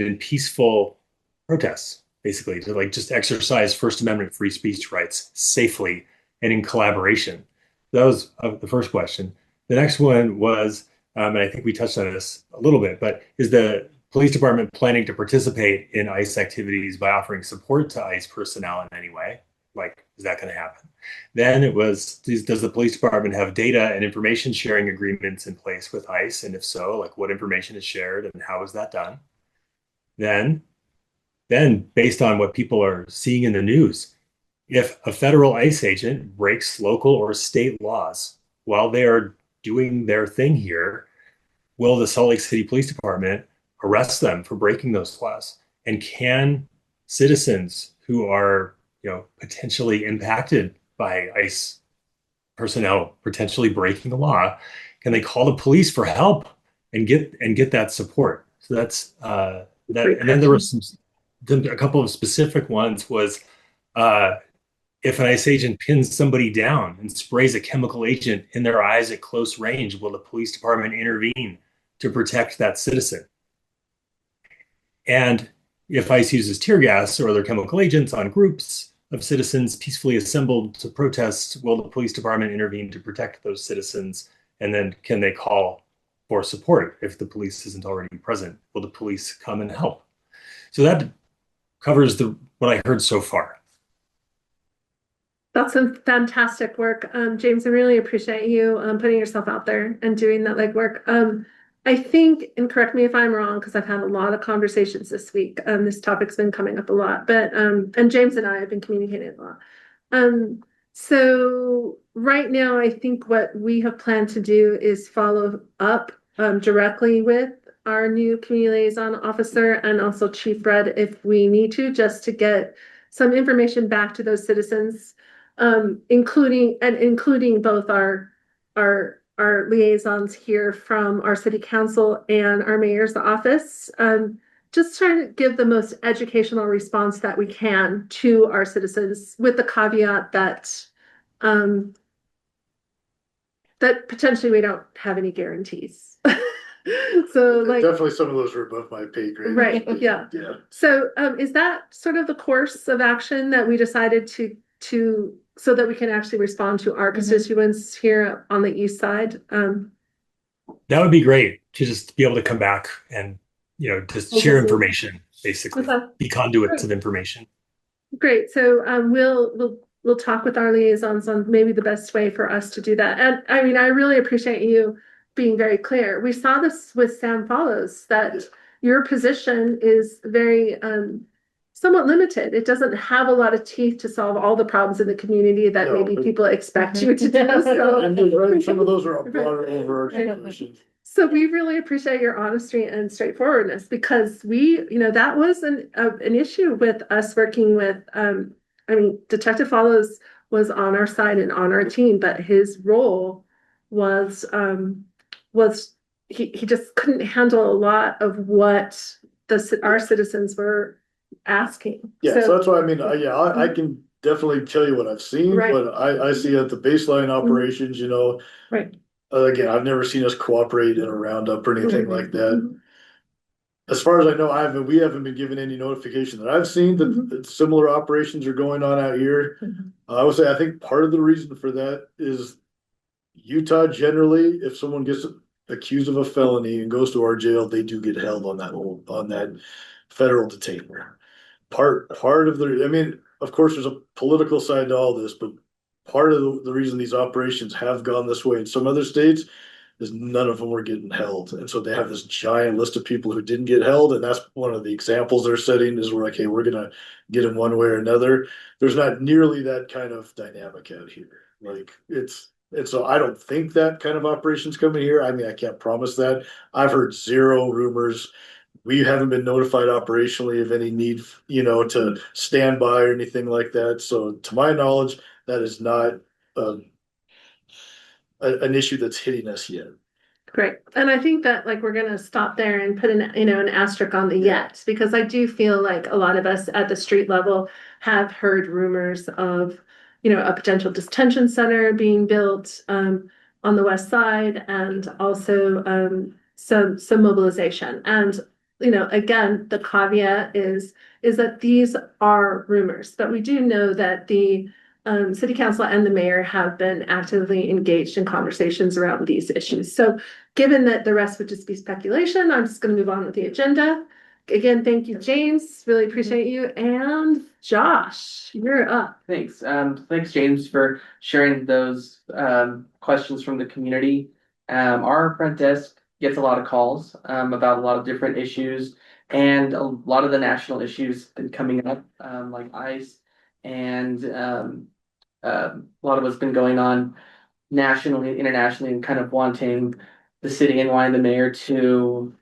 in peaceful protests, basically to like just exercise First Amendment free speech rights safely and in collaboration. That was the first question. The next one was, and I think we touched on this a little bit, but is the police department planning to participate in ICE activities by offering support to ICE personnel in any way? Like, is that going to happen? Then it was, does the police department have data and information sharing agreements in place with ICE? And if so, like what information is shared and how is that done? Then, then based on what people are seeing in the news, if a federal ICE agent breaks local or state laws while they are doing their thing here, will the Salt Lake City Police Department arrest them for breaking those laws? And can citizens who are, potentially impacted by ICE personnel potentially breaking the law, can they call the police for help and get that support? So that's that. And then there was a couple of specific ones was if an ICE agent pins somebody down and sprays a chemical agent in their eyes at close range, will the police department intervene to protect that citizen? And if ICE uses tear gas or other chemical agents on groups of citizens peacefully assembled to protest, will the police department intervene to protect those citizens? And then can they call for support if the police isn't already present? Will the police come and help? So that covers what I heard so far. That's some fantastic work. James, I really appreciate you putting yourself out there and doing that legwork. I think, and correct me if I'm wrong, because I've had a lot of conversations this week. This topic's been coming up a lot, but and James and I have been communicating a lot. So right now, I think what we have planned to do is follow up directly with our new community liaison officer and also Chief Red if we need to, just to get some information back to those citizens, including both our liaisons here from our city council and our mayor's office. Just trying to give the most educational response that we can to our citizens with the caveat that that potentially we don't have any guarantees. So like Definitely some of those are above my pay grade. right, yeah. Yeah. So is that sort of the course of action that we decided to so that we can actually respond to our constituents here on the east side? That would be great to just be able to come back and, just share information, basically, Okay. be conduits of information. Great. So we'll talk with our liaisons on maybe the best way for us to do that. And I mean, I really appreciate you being very clear. We saw this with Sam Follows that your position is very somewhat limited. It doesn't have a lot of teeth to solve all the problems in the community that maybe people expect you to do. So And some of those are broader overarching questions. So we really appreciate your honesty and straightforwardness because that was an issue with us working with, Detective Follows was on our side and on our team, but his role was he just couldn't handle a lot of what our citizens were asking. Yeah, so that's why I mean, I can definitely tell you what I've seen, Right. but I see at the baseline operations, you know. Right. Again, I've never seen us cooperate in a roundup or anything like that. Mhm. As far as I know, we haven't been given any notification that I've seen that similar operations are going on out here. Mhm. I would say I think part of the reason for that is Utah generally, if someone gets accused of a felony and goes to our jail, they do get held on that federal detainer. Part of I mean, of course, there's a political side to all this, but part of the reason these operations have gone this way in some other states is none of them were getting held. And so they have this giant list of people who didn't get held. And that's one of the examples they're setting is we're like, hey, we're going to get them one way or another. There's not nearly that kind of dynamic out here. Like and so I don't think that kind of operation's coming here. I mean, I can't promise that. I've heard zero rumors. We haven't been notified operationally of any need, you know, to stand by or anything like that. So to my knowledge, that is not an issue that's hitting us yet. Great. And I think that like we're gonna stop there and put an asterisk on the yet, because I do feel like a lot of us at the street level have heard rumors of, a potential detention center being built on the west side, and also some mobilization. And again, the caveat is that these are rumors, but we do know that the city council and the mayor have been actively engaged in conversations around these issues. So given that the rest would just be speculation, I'm just going to move on with the agenda. Again, thank you, James. Really appreciate you. And Josh, you're up. Thanks. Thanks, James, for sharing those questions from the community. Our front desk gets a lot of calls about a lot of different issues, and a lot of the national issues been coming up, like ICE, and a lot of what's been going on nationally, internationally, and kind of wanting the city and wanting the mayor to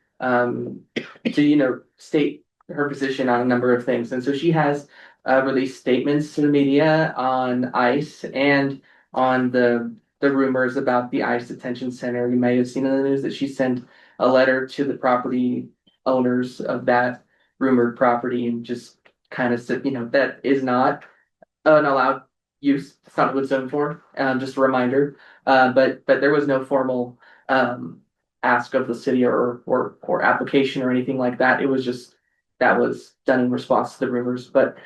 state her position on a number of things. And so she has released statements to the media on ICE and on the rumors about the ICE detention center. You may have seen in the news that she sent a letter to the property owners of that rumored property and just kind of said, that is not an allowed use. It's not what it's zoned for. Just a reminder. But there was no formal ask of the city or application or anything like that. It was just that was done in response to the rumors. But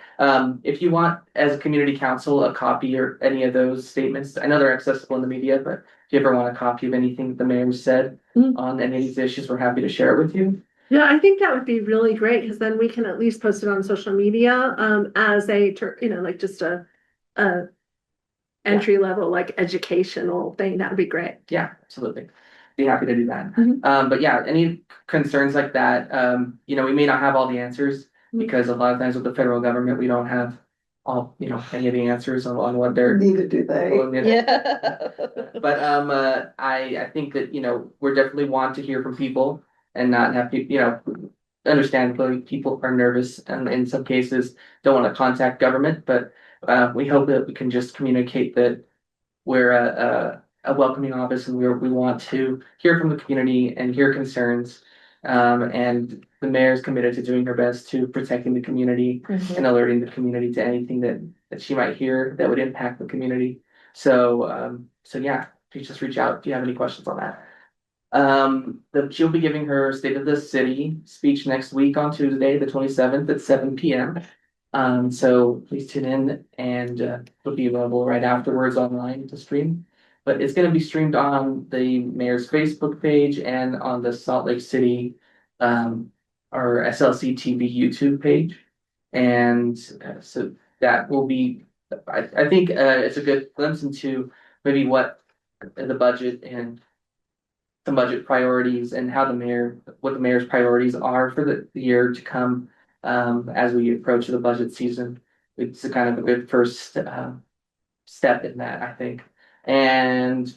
if you want, as a community council, a copy or any of those statements, I know they're accessible in the media, but if you ever want a copy of anything the mayor said on any of these issues, we're happy to share it with you. Yeah, I think that would be really great, because then we can at least post it on social media as a like just a entry level like educational thing. That would be great. Yeah, absolutely. Be happy to do that. Mhm. But yeah, any concerns like that, we may not have all the answers Mhm. because a lot of times with the federal government, we don't have all, any of the answers on what they're. Neither do they. Yeah. But I think that we're definitely want to hear from people and not have people understandably people are nervous and in some cases don't want to contact government, but we hope that we can just communicate that we're a welcoming office and we want to hear from the community and hear concerns. And the mayor is committed to doing her best to protecting the community and alerting the community to anything that she might hear that would impact the community. So yeah, please just reach out if you have any questions on that. She'll be giving her State of the City speech next week on Tuesday, the 27th at 7 p.m. So please tune in, and it'll be available right afterwards online to stream. But it's going to be streamed on the mayor's Facebook page and on the Salt Lake City or SLC TV YouTube page. And so that will be, I think it's a good glimpse into maybe what the budget and some budget priorities and what the mayor's priorities are for the year to come as we approach the budget season. It's a kind of a good first step in that, I think. And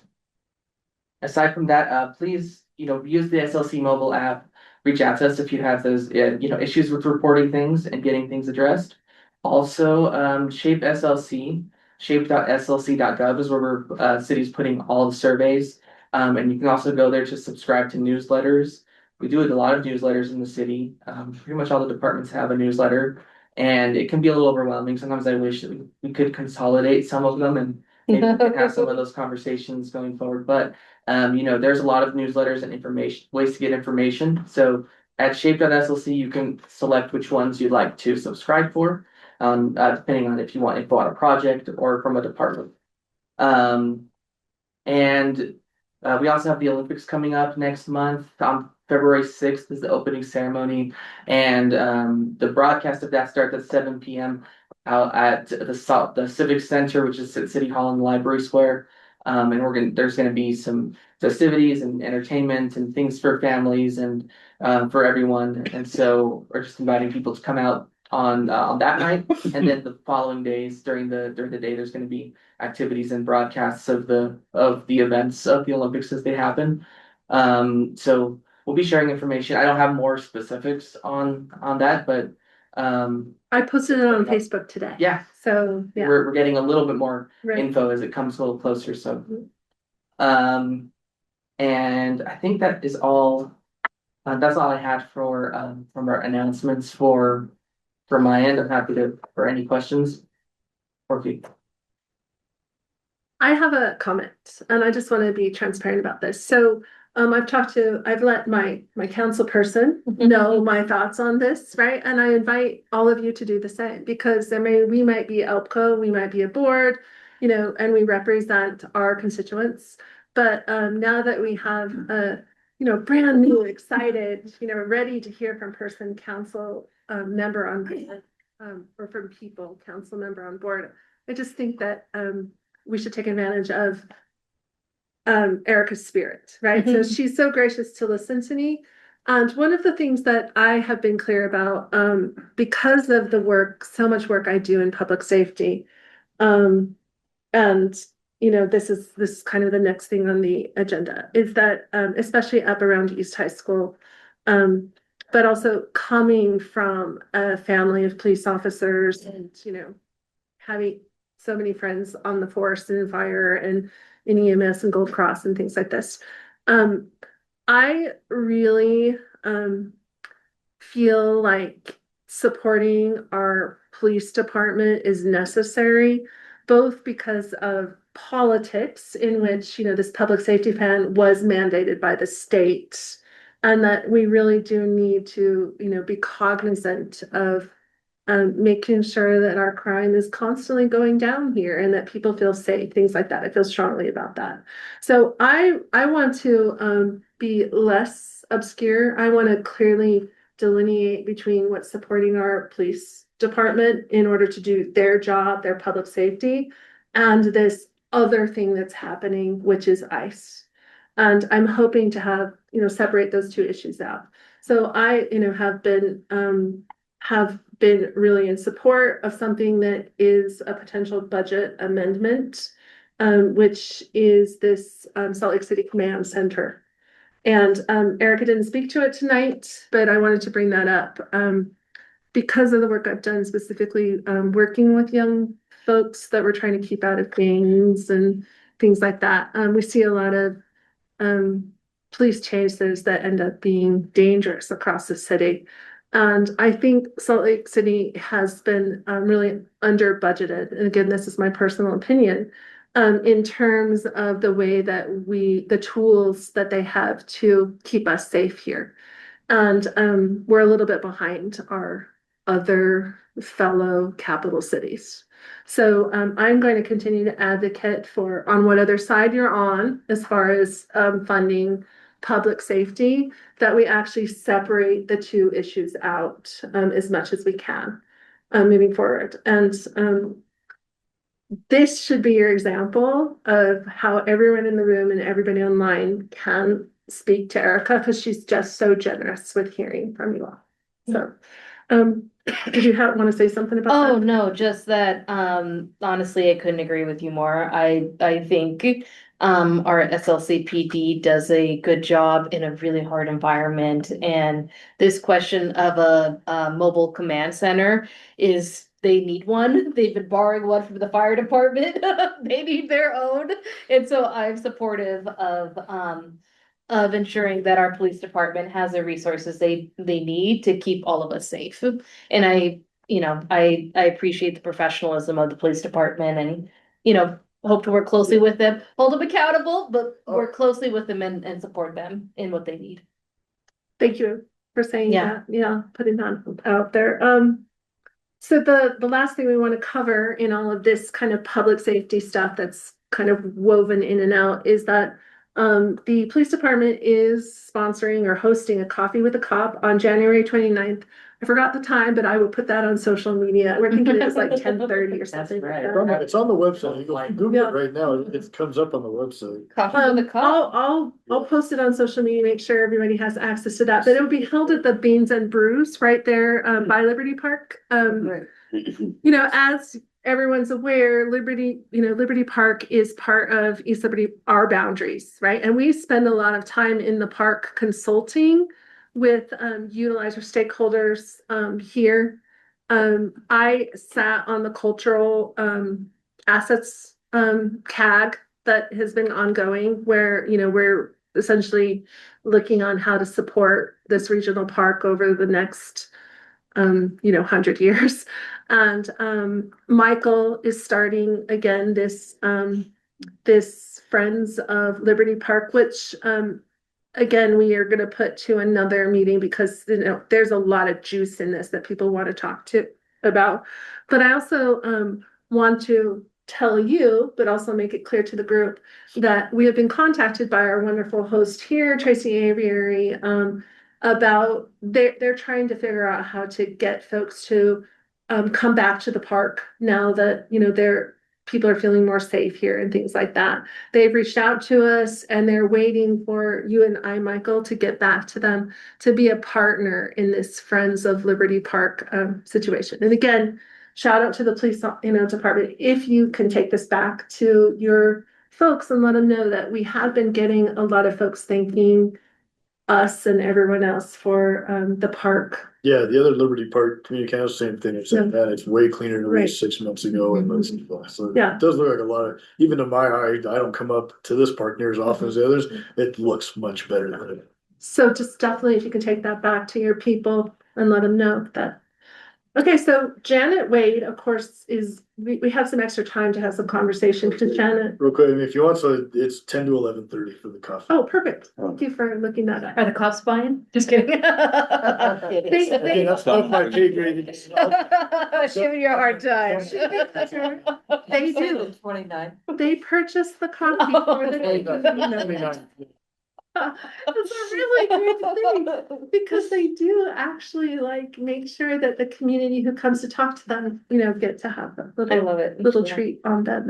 aside from that, please, use the SLC mobile app. Reach out to us if you have those, issues with reporting things and getting things addressed. Also, Shape SLC, shape.slc.gov is where city's putting all the surveys. And you can also go there to subscribe to newsletters We do a lot of newsletters in the city. Pretty much all the departments have a newsletter, and it can be a little overwhelming. Sometimes I wish that we could consolidate some of them and maybe we could have some of those conversations going forward. But there's a lot of newsletters and information ways to get information. So at shape.slc, you can select which ones you'd like to subscribe for, depending on if you want info on a project or from a department. And we also have the Olympics coming up next month. On February 6th is the opening ceremony, and the broadcast of that starts at 7 p.m. out at the Civic Center, which is at City Hall in the Library Square. And there's gonna be some festivities and entertainment and things for families and for everyone. And so we're just inviting people to come out on that night, and then the following days during the day there's going to be activities and broadcasts of the events of the Olympics as they happen. So we'll be sharing information. I don't have more specifics on that, but I posted it on Facebook today. yeah, So yeah, we're getting a little bit more right. info as it comes a little closer. So, and I think that is all. That's all I had for from our announcements for my end. I'm happy for any questions or feedback. I have a comment, and I just want to be transparent about this. So I've let my council person know my thoughts on this, right? And I invite all of you to do the same, because we might be ELPCO, we might be a board, and we represent our constituents. But now that we have a brand new, excited, ready to hear from council member on board, or from people, council member on board, I just think that we should take advantage of Erica's spirit, right? So she's so gracious to listen to me. And one of the things that I have been clear about, because of the work, so much work I do in public safety, and this is kind of the next thing on the agenda, is that especially up around East High School, but also coming from a family of police officers and having so many friends on the force and in fire and in EMS and Gold Cross and things like this. I really feel like supporting our police department is necessary, both because of politics, in which this public safety plan was mandated by the state, and that we really do need to be cognizant of making sure that our crime is constantly going down here and that people feel safe, things like that. I feel strongly about that. So I want to be less obscure. I want to clearly delineate between what's supporting our police department in order to do their job, their public safety, and this other thing that's happening, which is ICE. And I'm hoping to have, separate those two issues out. So I, have been really in support of something that is a potential budget amendment, which is this Salt Lake City Command Center. And Erica didn't speak to it tonight, but I wanted to bring that up because of the work I've done, specifically working with young folks that we're trying to keep out of gangs and things like that. We see a lot of police chases that end up being dangerous across the city. And I think Salt Lake City has been really under budgeted. And again, this is my personal opinion, in terms of the way that the tools that they have to keep us safe here. And we're a little bit behind our other fellow capital cities. So I'm going to continue to advocate for on what other side you're on as far as funding public safety, that we actually separate the two issues out as much as we can moving forward. And this should be your example of how everyone in the room and everybody online can speak to Erica, because she's just so generous with hearing from you all. So did you want to say something about that? Oh, no, just that, honestly, I couldn't agree with you more. I think, our SLCPD does a good job in a really hard environment. And this question of a mobile command center they need one. They've been borrowing one from the fire department. They need their own. And so I'm supportive of of ensuring that our police department has the resources they need to keep all of us safe. And I appreciate the professionalism of the police department and, hope to work closely with them, hold them accountable, but work closely with them and support them in what they need. Thank you for saying Yeah. that, putting that out there. So the last thing we want to cover in all of this kind of public safety stuff that's kind of woven in and out is that the police department is sponsoring or hosting a coffee with a cop on January 29th. I forgot the time, but I will put that on social media. We're thinking it's like 10:30 or something like that. It's on the website. You go Google it right now. It comes up on the website. Coffee with a cop. I'll post it on social media, make sure everybody has access to that, but it'll be held at the Beans and Brews right there by Liberty Park. Right. As everyone's aware, Liberty Park is part of East Liberty, our boundaries, right? And we spend a lot of time in the park consulting with utilizer stakeholders here. I sat on the cultural assets CAG that has been ongoing where, we're essentially looking on how to support this regional park over the next 100 years. And Michael is starting again this Friends of Liberty Park, which again, we are going to put to another meeting because there's a lot of juice in this that people want to talk to about. But I also want to tell you, but also make it clear to the group that we have been contacted by our wonderful host here, Tracy Aviary, about they're trying to figure out how to get folks to come back to the park now that people are feeling more safe here and things like that. They've reached out to us and they're waiting for you and I, Michael, to get back to them to be a partner in this Friends of Liberty Park situation. And again, shout out to the police department. If you can take this back to your folks and let them know that we have been getting a lot of folks thanking us and everyone else for the park. Yeah, the other Liberty Park community council, same thing. It's like that. It's way cleaner than it was 6 months ago. So Yeah. it does look like a lot of, even to my eye, I don't come up to this park near as often as the others. It looks much better than it. So just definitely, if you can take that back to your people and let them know that. Okay, so Janet Wade, of course, we have some extra time to have some conversation because Janet. Real quick, if you want, so it's 10 to 11:30 for the coffee. Oh, perfect. Thank you for looking that up. Are the cops buying? Just kidding. Okay, that's not my pay grade. Giving you a hard time. They do. 29. They purchased the coffee for the. 29. It's a really great thing because they do actually make sure that the community who comes to talk to them, get to have a I love it. little treat on them.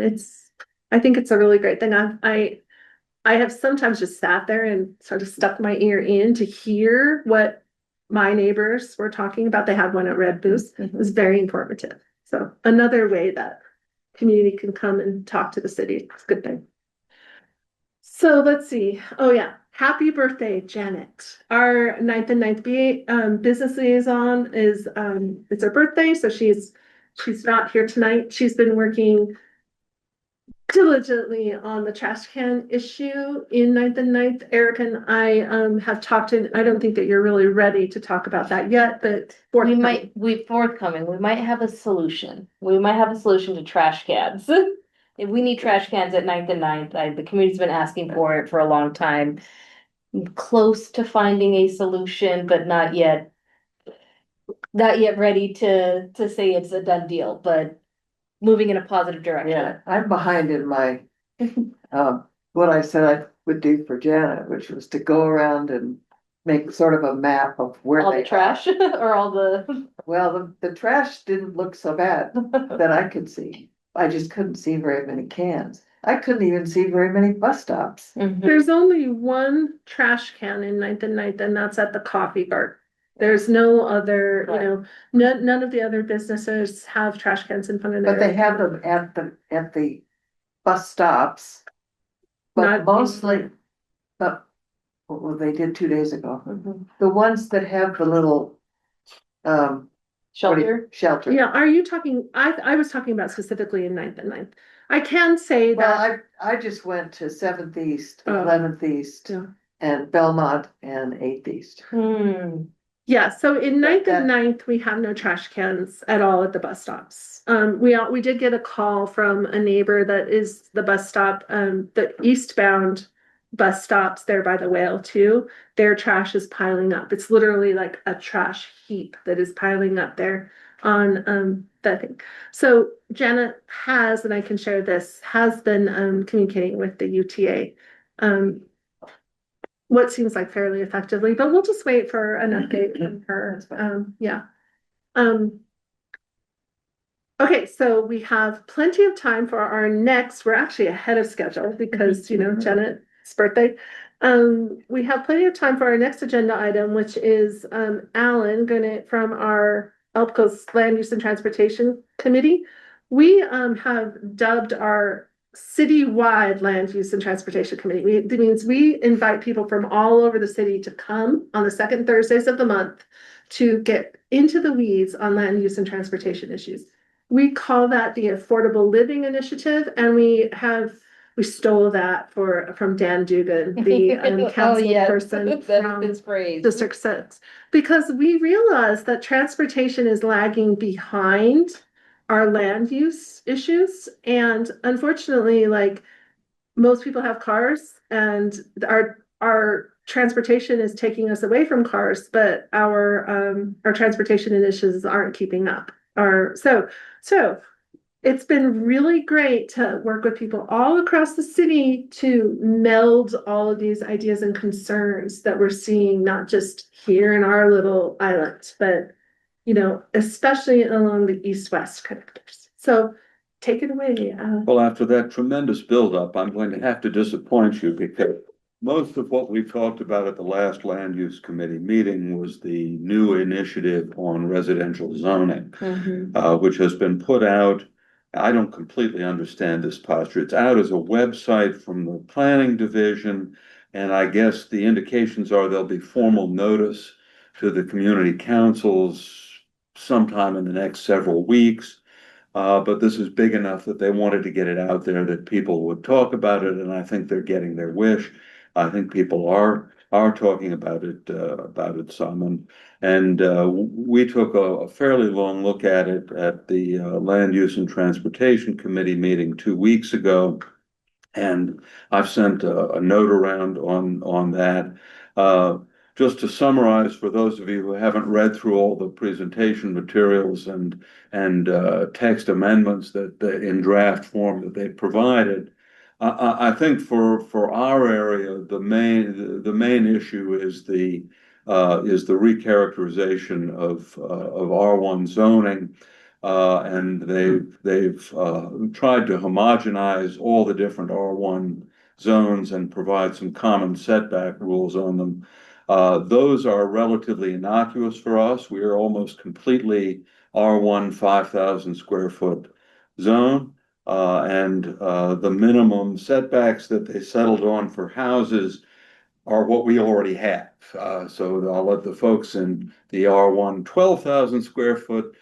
I think it's a really great thing. I have sometimes just sat there and sort of stuck my ear in to hear what my neighbors were talking about. They had one at Red Boost. It was very informative. So another way that community can come and talk to the city. It's a good thing. So let's see. Oh yeah. Happy birthday, Janet. Our 9th and 9th BA business liaison is it's her birthday, so she's not here tonight. She's been working diligently on the trash can issue in 9th and 9th. Eric and I have talked, and I don't think that you're really ready to talk about that yet, but forthcoming. We might have a solution. We might have a solution to trash cans. If we need trash cans at 9th and 9th, the community's been asking for it for a long time. Close to finding a solution, but not yet ready to say it's a done deal, but moving in a positive direction. Yeah, I'm behind in my, what I said I would do for Janet, which was to go around and make sort of a map of where All they the trash or all the. Well, the trash didn't look so bad that I could see. I just couldn't see very many cans. I couldn't even see very many bus stops. There's only one trash can in 9th and 9th, and that's at the coffee bar. There's no other, none of the other businesses have trash cans in front of their. But they have them at the bus stops. But mostly, well, they did 2 days ago. The ones that have the little, Shelter. Shelter. Yeah, are you talking, I was talking about specifically in 9th and 9th. I can say that. Well, I just went to 7th East, 11th East, and Belmont and Eighth East. Yeah, so in Ninth That- and Ninth, we have no trash cans at all at the bus stops. We did get a call from a neighbor that is the bus stop, the eastbound bus stops there by the whale too. Their trash is piling up. It's literally like a trash heap that is piling up there on that thing. So Janet has, and I can share this, has been communicating with the UTA. What seems like fairly effectively, but we'll just wait for an update from her. Yeah. Okay, so we have plenty of time for our next, we're actually ahead of schedule because, Janet's birthday. We have plenty of time for our next agenda item, which is Alan from our ELPCO's Land Use and Transportation Committee. We have dubbed our citywide Land Use and Transportation Committee. That means we invite people from all over the city to come on the second Thursdays of the month to get into the weeds on land use and transportation issues. We call that the Affordable Living Initiative, and we stole that from Dan Dugan, the council person from District 6, because we realized that transportation is lagging behind our land use issues. And unfortunately, like most people have cars and our transportation is taking us away from cars, but our transportation initiatives aren't keeping up. So it's been really great to work with people all across the city to meld all of these ideas and concerns that we're seeing, not just here in our little island, but especially along the east-west connectors. So take it away. Well, after that tremendous buildup, I'm going to have to disappoint you because most of what we talked about at the last Land Use Committee meeting was the new initiative on residential zoning, which has been put out. I don't completely understand this posture. It's out as a website from the planning division, and I guess the indications are there'll be formal notice to the community councils sometime in the next several weeks. But this is big enough that they wanted to get it out there that people would talk about it, and I think they're getting their wish. I think people are talking about it some, and we took a fairly long look at it at the Land Use and Transportation Committee meeting 2 weeks ago, and I've sent a note around on that. Just to summarize, for those of you who haven't read through all the presentation materials and text amendments that in draft form that they provided, I think for our area, the main issue is the recharacterization of R1 zoning, and they've tried to homogenize all the different R1 zones and provide some common setback rules on them. Those are relatively innocuous for us. We are almost completely R1 5,000 square foot zone. And the minimum setbacks that they settled on for houses are what we already have. So I'll let the folks in the R1 12,000 square foot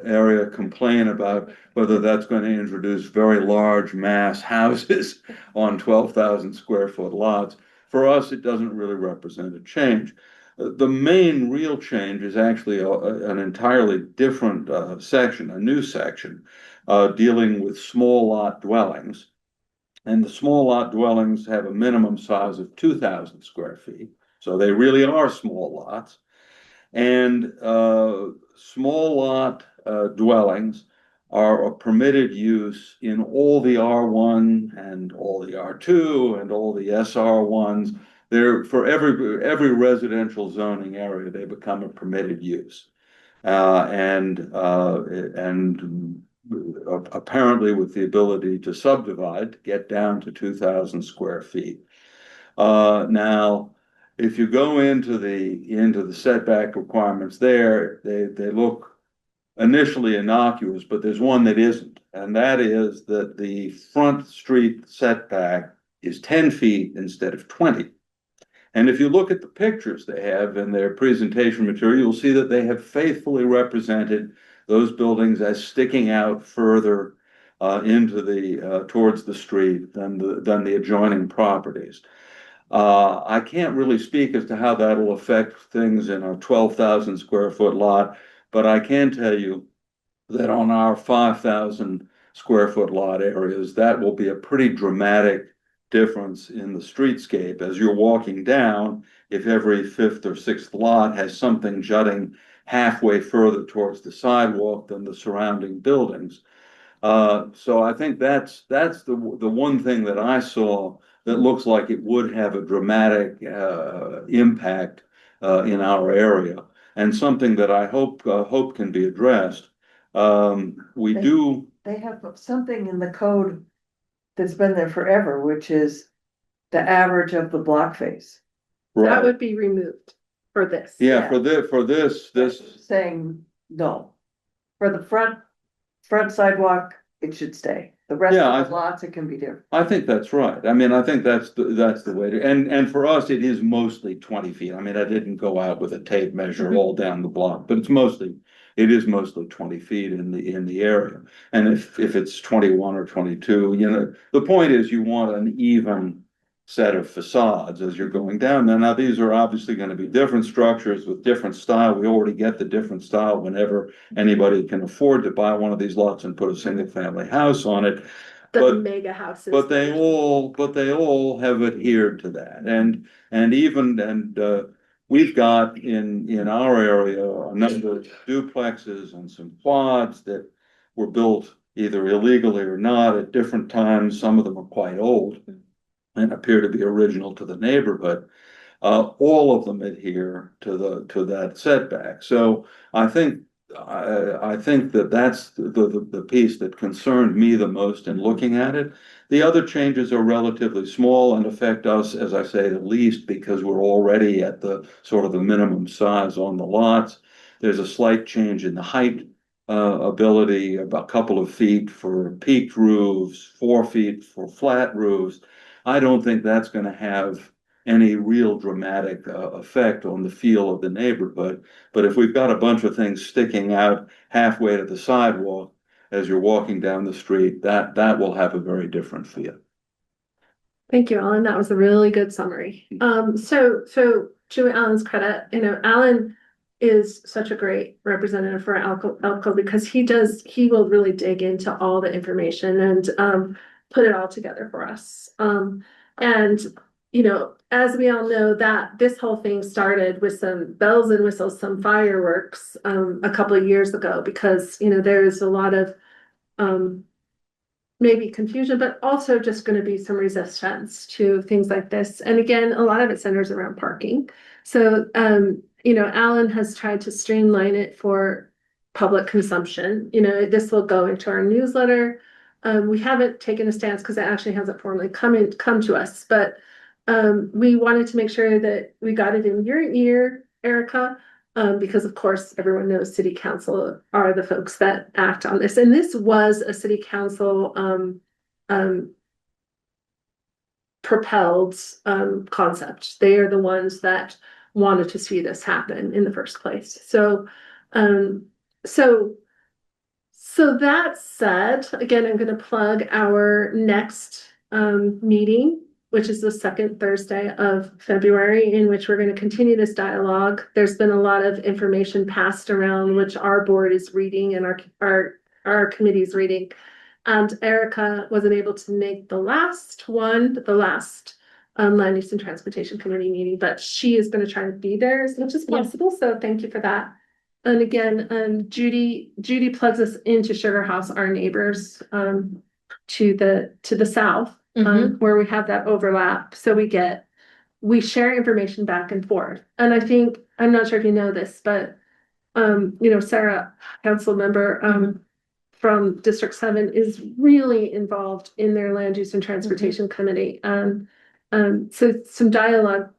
area complain about whether that's going to introduce very large mass houses on 12,000 square foot lots. For us, it doesn't really represent a change. The main real change is actually an entirely different section, a new section, dealing with small lot dwellings. And the small lot dwellings have a minimum size of 2,000 square feet. So they really are small lots. And small lot dwellings are a permitted use in all the R1 and all the R2 and all the SR1s. They're for every residential zoning area, they become a permitted use. And apparently with the ability to subdivide, to get down to 2,000 square feet. Now, if you go into the setback requirements there, they look initially innocuous, but there's one that isn't, and that is that the front street setback is 10 feet instead of 20. And if you look at the pictures they have in their presentation material, you'll see that they have faithfully represented those buildings as sticking out further into towards the street than the adjoining properties. I can't really speak as to how that'll affect things in a 12,000 square foot lot, but I can tell you that on our 5,000 square foot lot areas, that will be a pretty dramatic difference in the streetscape. As you're walking down, if every fifth or sixth lot has something jutting halfway further towards the sidewalk than the surrounding buildings. So I think that's the one thing that I saw that looks like it would have a dramatic impact in our area, and something that I hope can be addressed. We They- do. They have something in the code that's been there forever, which is the average of the block face. That Right. would be removed for this. Yeah, for this. Saying no. For the front sidewalk, it should stay. The rest Yeah, of the lots, it can be different. I think that's right. I mean, I think that's the way to, and for us, it is mostly 20 feet. I mean, I didn't go out with a tape measure all down the block, but it is mostly 20 feet in the area. And if it's 21 or 22, the point is you want an even set of facades as you're going down there. Now, these are obviously going to be different structures with different style. We already get the different style whenever anybody can afford to buy one of these lots and put a single family house on it. The mega houses. But they all have adhered to that. And we've got in our area a number of duplexes and some quads that were built either illegally or not at different times. Some of them are quite old and appear to be original to the neighborhood. All of them adhere to that setback. So I think that's the piece that concerned me the most in looking at it. The other changes are relatively small and affect us, as I say, the least because we're already at the sort of the minimum size on the lots. There's a slight change in the height ability, about a couple of feet for peaked roofs, 4 feet for flat roofs. I don't think that's going to have any real dramatic effect on the feel of the neighborhood. But if we've got a bunch of things sticking out halfway to the sidewalk as you're walking down the street, that will have a very different feel. Thank you, Alan. That was a really good summary. So to Alan's credit, Alan is such a great representative for ELPCO because he will really dig into all the information and put it all together for us. And as we all know, that this whole thing started with some bells and whistles, some fireworks a couple of years ago because there's a lot of maybe confusion, but also just going to be some resistance to things like this. And again, a lot of it centers around parking. So Alan has tried to streamline it for public consumption. This will go into our newsletter. We haven't taken a stance because it actually hasn't formally come to us, but we wanted to make sure that we got it in your ear, Erica, because of course everyone knows city council are the folks that act on this. And this was a city council propelled concept. They are the ones that wanted to see this happen in the first place. So that said, again, I'm going to plug our next meeting, which is the second Thursday of February, in which we're going to continue this dialogue. There's been a lot of information passed around, which our board is reading and our committee is reading. And Erica wasn't able to make the last Land Use and Transportation Committee meeting, but she is going to try to be there as much as possible. So thank you for that. And again, Judy plugs us into Sugar House, our neighbors to the south. Where we have that overlap. So we share information back and forth. And I think, I'm not sure if you know this, but Sarah, council member from District 7 is really involved in their land use and transportation committee. So some dialogue,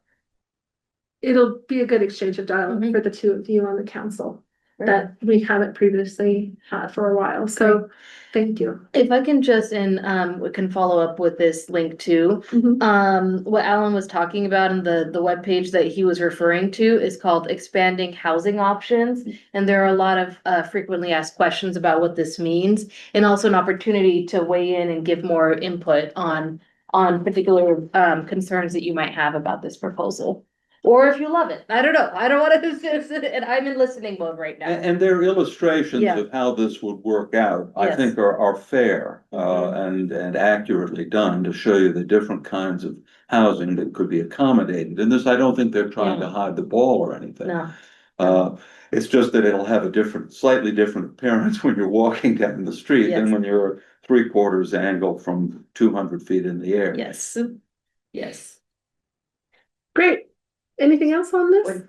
it'll be a good exchange of dialogue for the two of you on the council that we haven't previously had for a while. So thank you. If I can just, we can follow up with this link too. What Alan was talking about in the webpage that he was referring to is called Expanding Housing Options. And there are a lot of frequently asked questions about what this means, and also an opportunity to weigh in and give more input on on particular concerns that you might have about this proposal. Or if you love it, I don't know, I don't want to, and I'm in listening mode right now. And their illustrations Yeah. of how this would work out, I Yes. think are fair, Mhm. and accurately done to show you the different kinds of housing that could be accommodated. And this, I don't think they're trying to hide the ball or anything. No. It's just that it'll have a slightly different appearance when you're walking down the street than Yes. when you're 3/4 angle from 200 feet in the air. Yes. Yes. Great. Anything else on this?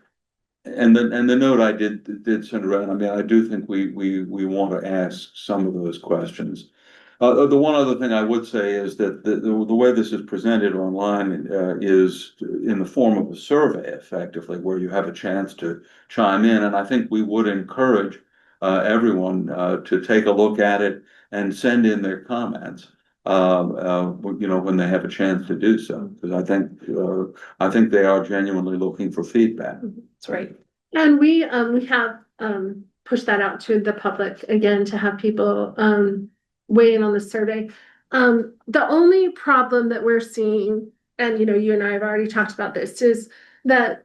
And the note I did send around, I mean, I do think we want to ask some of those questions. The one other thing I would say is that the way this is presented online is in the form of a survey, effectively, where you have a chance to chime in. And I think we would encourage everyone to take a look at it and send in their comments. When they have a chance to do so, because I think they are genuinely looking for feedback. That's right. And we have pushed that out to the public again to have people weigh in on the survey. The only problem that we're seeing, and you and I have already talked about this, is that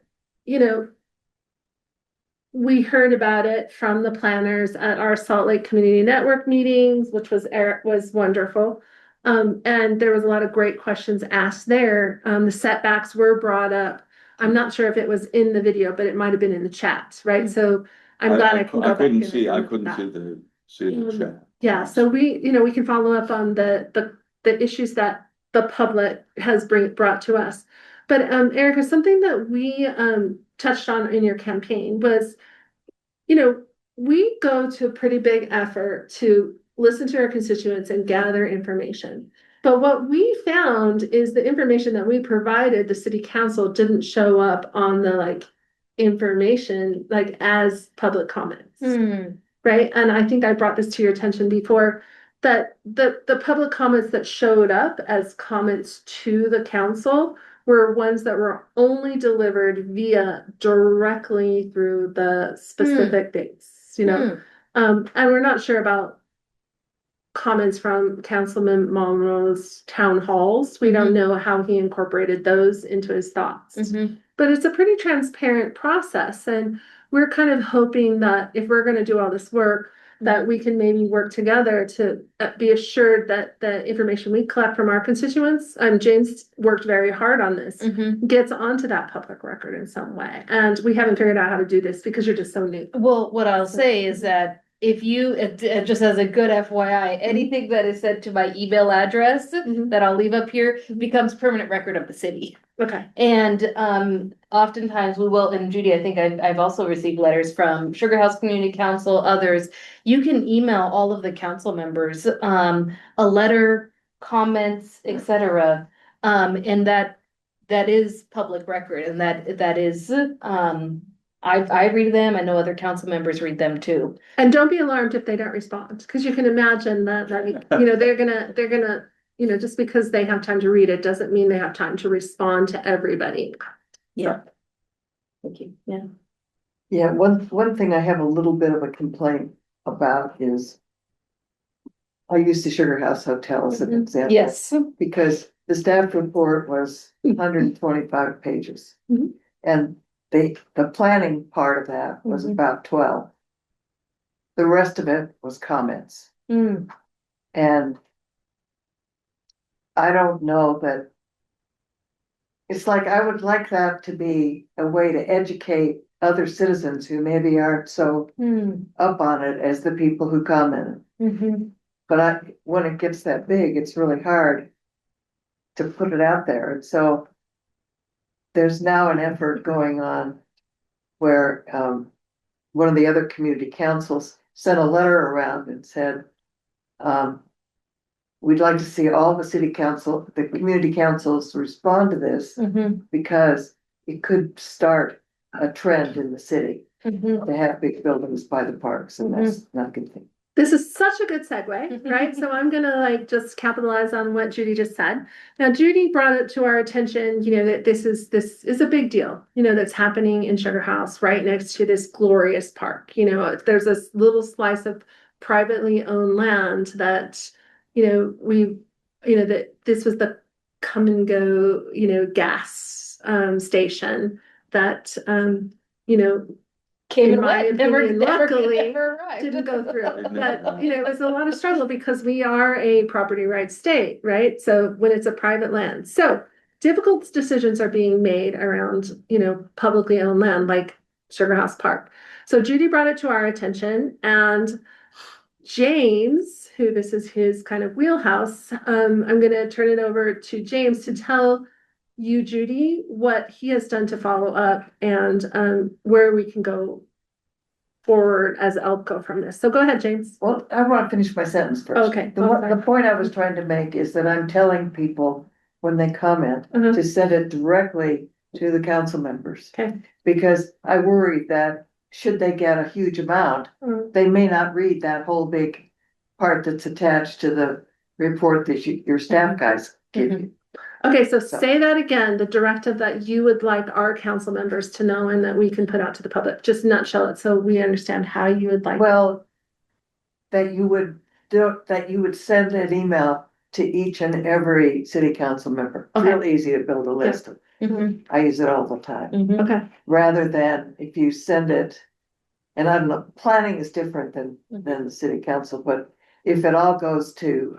we heard about it from the planners at our Salt Lake Community Network meetings, which was wonderful. And there was a lot of great questions asked there. The setbacks were brought up. I'm not sure if it was in the video, but it might have been in the chat, right? So I'm glad I can go back. couldn't and see, I look at couldn't that. see the chat. Yeah, so we can follow up on the issues that the public has brought to us. But Erica, something that we touched on in your campaign was, we go to a pretty big effort to listen to our constituents and gather information. But what we found is the information that we provided the city council didn't show up on the information as public comments. Right? And I think I brought this to your attention before, that the public comments that showed up as comments to the council were ones that were only delivered directly through the specific dates, and we're not sure about comments from Councilman Monroe's town halls. We don't know how he incorporated those into his thoughts. But it's a pretty transparent process, and we're kind of hoping that if we're going to do all this work, that we can maybe work together to be assured that the information we collect from our constituents, James worked very hard on this, gets onto that public record in some way. And we haven't figured out how to do this because you're just so new. Well, what I'll say is that if you, just as a good FYI, anything that is sent to my email address that I'll leave up here becomes permanent record of the city. Okay. And oftentimes we will, and Judy, I think I've also received letters from Sugar House Community Council, others. You can email all of the council members a letter, comments, etc. And that is public record, and that is I read them. I know other council members read them too. And don't be alarmed if they don't respond, because you can imagine that they're gonna just because they have time to read it doesn't mean they have time to respond to everybody. Yeah. Thank you. Yeah. Yeah, one thing I have a little bit of a complaint about is I used the Sugar House Hotel as an example. Yes. Because the staff report was 125 pages. And the planning part of that was about 12. The rest of it was comments. And I don't know that. It's like, I would like that to be a way to educate other citizens who maybe aren't so up on it as the people who comment. But when it gets that big, it's really hard to put it out there. And so there's now an effort going on where one of the other community councils sent a letter around and said, we'd like to see all the community councils respond to this because it could start a trend in the city to have big buildings by the parks, and that's not a good thing. This is such a good segue, right? So I'm gonna just capitalize on what Judy just said. Now, Judy brought it to our attention, that this is a big deal, that's happening in Sugar House right next to this glorious park. There's this little slice of privately owned land that, that this was come and go, gas station that Came in and my went, never, opinion, never, luckily, never arrived. didn't go through. It never But it was a lot of struggle because we are a property rights state, right? So when it's a private land, so difficult decisions are being made around publicly owned land like Sugar House Park. So Judy brought it to our attention, and James, who this is his kind of wheelhouse, I'm going to turn it over to James to tell you, Judy, what he has done to follow up and where we can go forward as ELPCO from this. So go ahead, James. Well, I want to finish my sentence first. Okay. The point I was trying to make is that I'm telling people when they comment Uh-huh. to send it directly to the council members. Okay. Because I worry that should they get a huge amount, they may not read that whole big part that's attached to the report that your staff guys give you. Okay, so say that again, the directive that you would like our council members to know and that we can put out to the public, just nutshell it so we understand how you would like. Well, that you would send an email to each and every city council member. Okay. Real easy to build a list of. Mhm, I use it all the time. mhm. Okay, Rather than if you send it, and I don't know, planning is different than the city council, but if it all goes to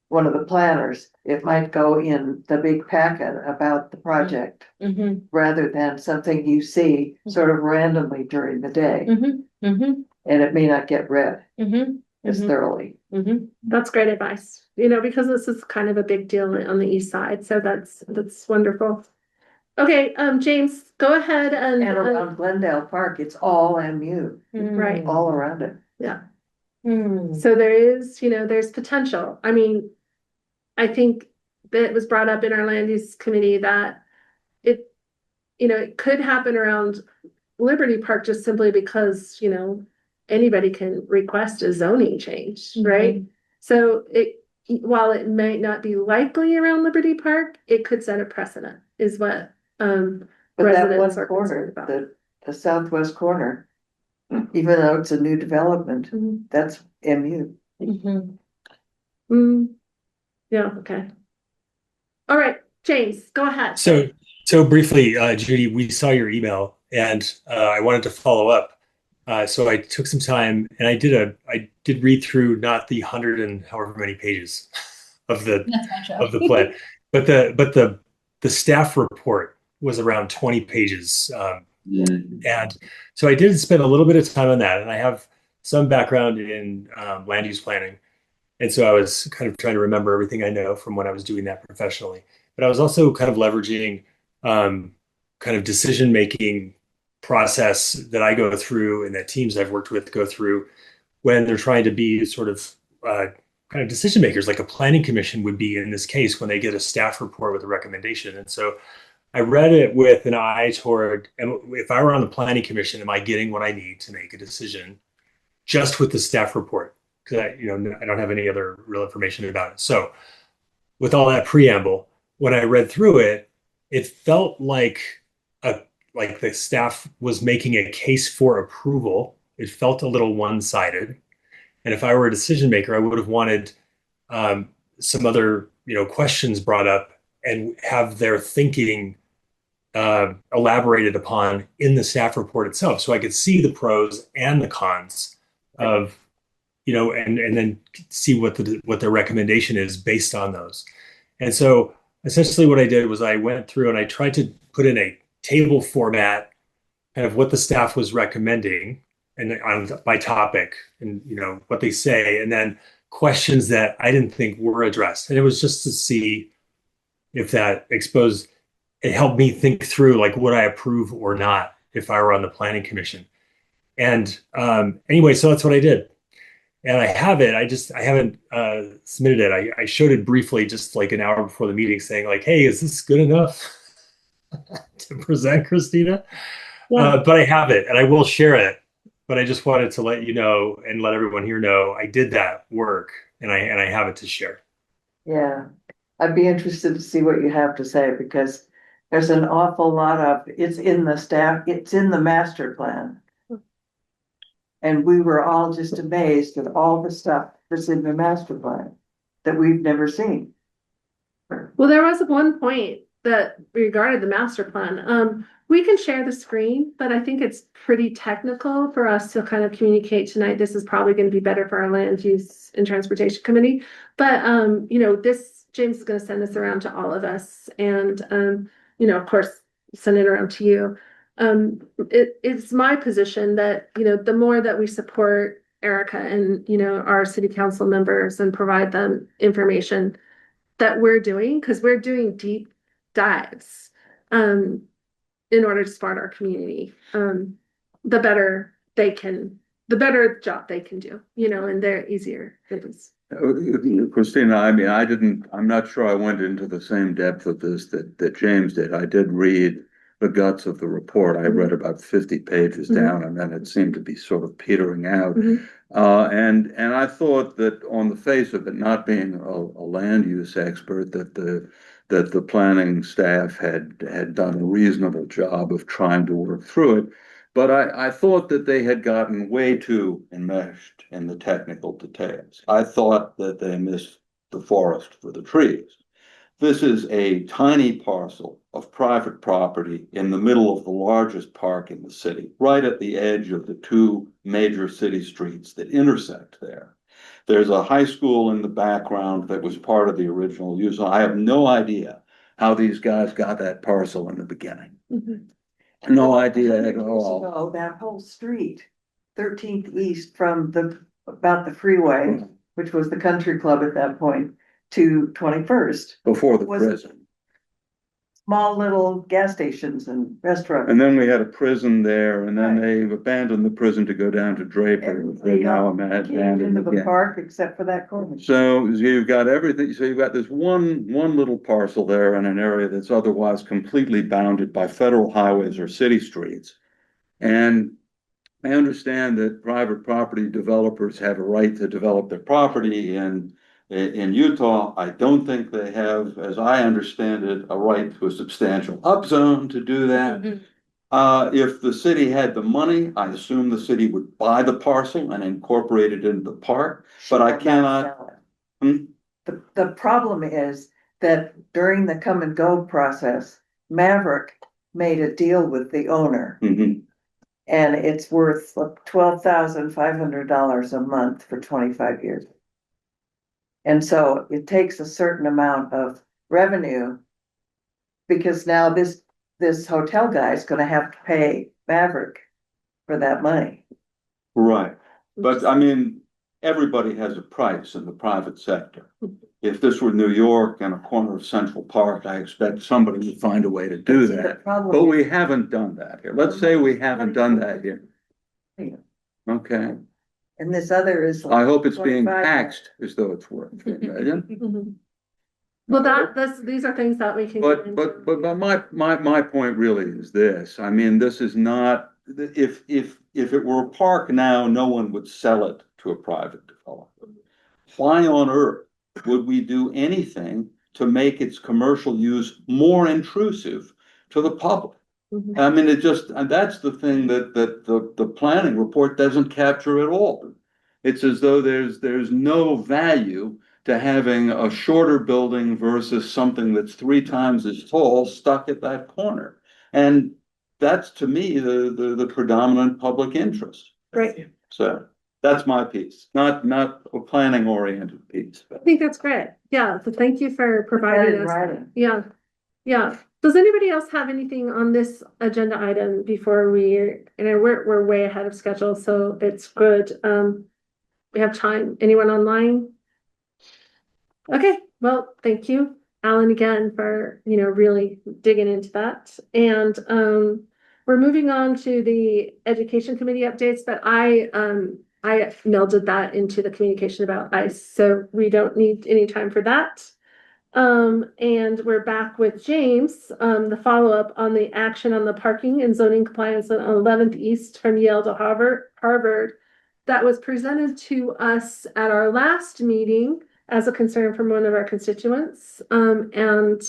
one of the planners, it might go in the big packet about the project Mhm, rather than something you see sort of randomly during the day, mhm, mhm, and it may not get read mhm, as mhm, thoroughly. mhm. that's great advice, because this is kind of a big deal on the east side, so that's wonderful. Okay, James, go ahead And and around Glendale Park, it's all MU, right. all around it. Yeah. Mm. So there is, there's potential. I mean, I think that it was brought up in our land use committee that it could happen around Liberty Park just simply because, anybody can request a zoning change, right? So while it might not be likely around Liberty Park, it could set a precedent, is what But that residents one are corner, concerned about. the southwest corner, even though it's a new development, Mhm. that's MU. Mhm. Yeah, okay. All right, James, go ahead. So briefly, Judy, we saw your email, and I wanted to follow up. So I took some time, and I did read through not the 100 and however many pages of the plan, but the staff report was around 20 pages, and so I did spend a little bit of time on that, and I have some background in land use planning. And so I was kind of trying to remember everything I know from when I was doing that professionally. But I was also kind of leveraging kind of decision making process that I go through and that teams I've worked with go through when they're trying to be sort of kind of decision makers, like a planning commission would be in this case when they get a staff report with a recommendation. And so I read it with an eye toward, and if I were on the planning commission, am I getting what I need to make a decision just with the staff report? Because I don't have any other real information about it. So with all that preamble, when I read through it, it felt like the staff was making a case for approval. It felt a little one-sided. And if I were a decision maker, I would have wanted some other questions brought up and have their thinking elaborated upon in the staff report itself, so I could see the pros and the cons of and then see what their recommendation is based on those. And so essentially what I did was I went through and I tried to put in a table format kind of what the staff was recommending and on my topic and what they say, and then questions that I didn't think were addressed. And it was just to see if that exposed it helped me think through like would I approve or not if I were on the planning commission. And anyway, so that's what I did. And I have it. I haven't submitted it. I showed it briefly just like an hour before the meeting saying like, hey, is this good enough to present, Christina? Yeah. But I have it and I will share it. But I just wanted to let you know and let everyone here know I did that work and I have it to share. Yeah, I'd be interested to see what you have to say because there's an awful lot of, it's in the master plan. And we were all just amazed at all the stuff that's in the master plan that we've never seen. Well, there was one point that regarded the master plan. We can share the screen, but I think it's pretty technical for us to kind of communicate tonight. This is probably going to be better for our land use and transportation committee. But James is going to send this around to all of us, and of course, send it around to you. It's my position that the more that we support Erica and our city council members and provide them information that we're doing, because we're doing deep dives in order to support our community, the better job they can do, and they're easier it is. Christina, I mean, I'm not sure I went into the same depth of this that James did. I did read the guts of the report. I read about 50 pages down, and then it seemed to be sort of petering out. And I thought that on the face of it, not being a land use expert, that the planning staff had done a reasonable job of trying to work through it. But I thought that they had gotten way too enmeshed in the technical details. I thought that they missed the forest for the trees. This is a tiny parcel of private property in the middle of the largest park in the city, right at the edge of the two major city streets that intersect there. There's a high school in the background that was part of the original use. I have no idea how these guys got that parcel in the beginning. No idea at all. So that whole street, 13th East from about the freeway, which was the country club at that point, to 21st. Before the prison. Small little gas stations and restaurants. And then we had a prison there, and then they abandoned the prison to go down to Draper. They now abandoned into the again. park except for that corner. So you've got everything. So you've got this one little parcel there in an area that's otherwise completely bounded by federal highways or city streets. And I understand that private property developers have a right to develop their property in Utah. I don't think they have, as I understand it, a right to a substantial upzone to do that. If the city had the money, I assume the city would buy the parcel and incorporate it into the park, but I cannot. The problem is that during the come and go process, Maverick made a deal with the owner. And it's worth $12,500 a month for 25 years. And so it takes a certain amount of revenue, because now this hotel guy is going to have to pay Maverick for that money. Right. But I mean, everybody has a price in the private sector. If this were New York and a corner of Central Park, I expect somebody would find a way to do that. But we haven't done that here. Let's say we haven't done that here. Okay. And this other is. I hope it's being taxed as though it's worth $1 million. Well, these are things that we can. But my point really is this. I mean, this is not, if it were a park now, no one would sell it to a private developer. Why on earth would we do anything to make its commercial use more intrusive to the public? I mean, and that's the thing that the planning report doesn't capture at all. It's as though there's no value to having a shorter building versus something that's 3 times as tall stuck at that corner. And that's, to me, the predominant public interest. Right. So that's my piece, not a planning oriented piece. I think that's great. Yeah. So thank you for providing us. Right. Yeah. Yeah. Does anybody else have anything on this agenda item before we're way ahead of schedule, so it's good. We have time. Anyone online? Okay, well, thank you, Alan, again for really digging into that. And we're moving on to the education committee updates, but I melded that into the communication about ICE, so we don't need any time for that. And we're back with James, the follow-up on the action on the parking and zoning compliance on 11th East from Yale to Harvard that was presented to us at our last meeting as a concern from one of our constituents. And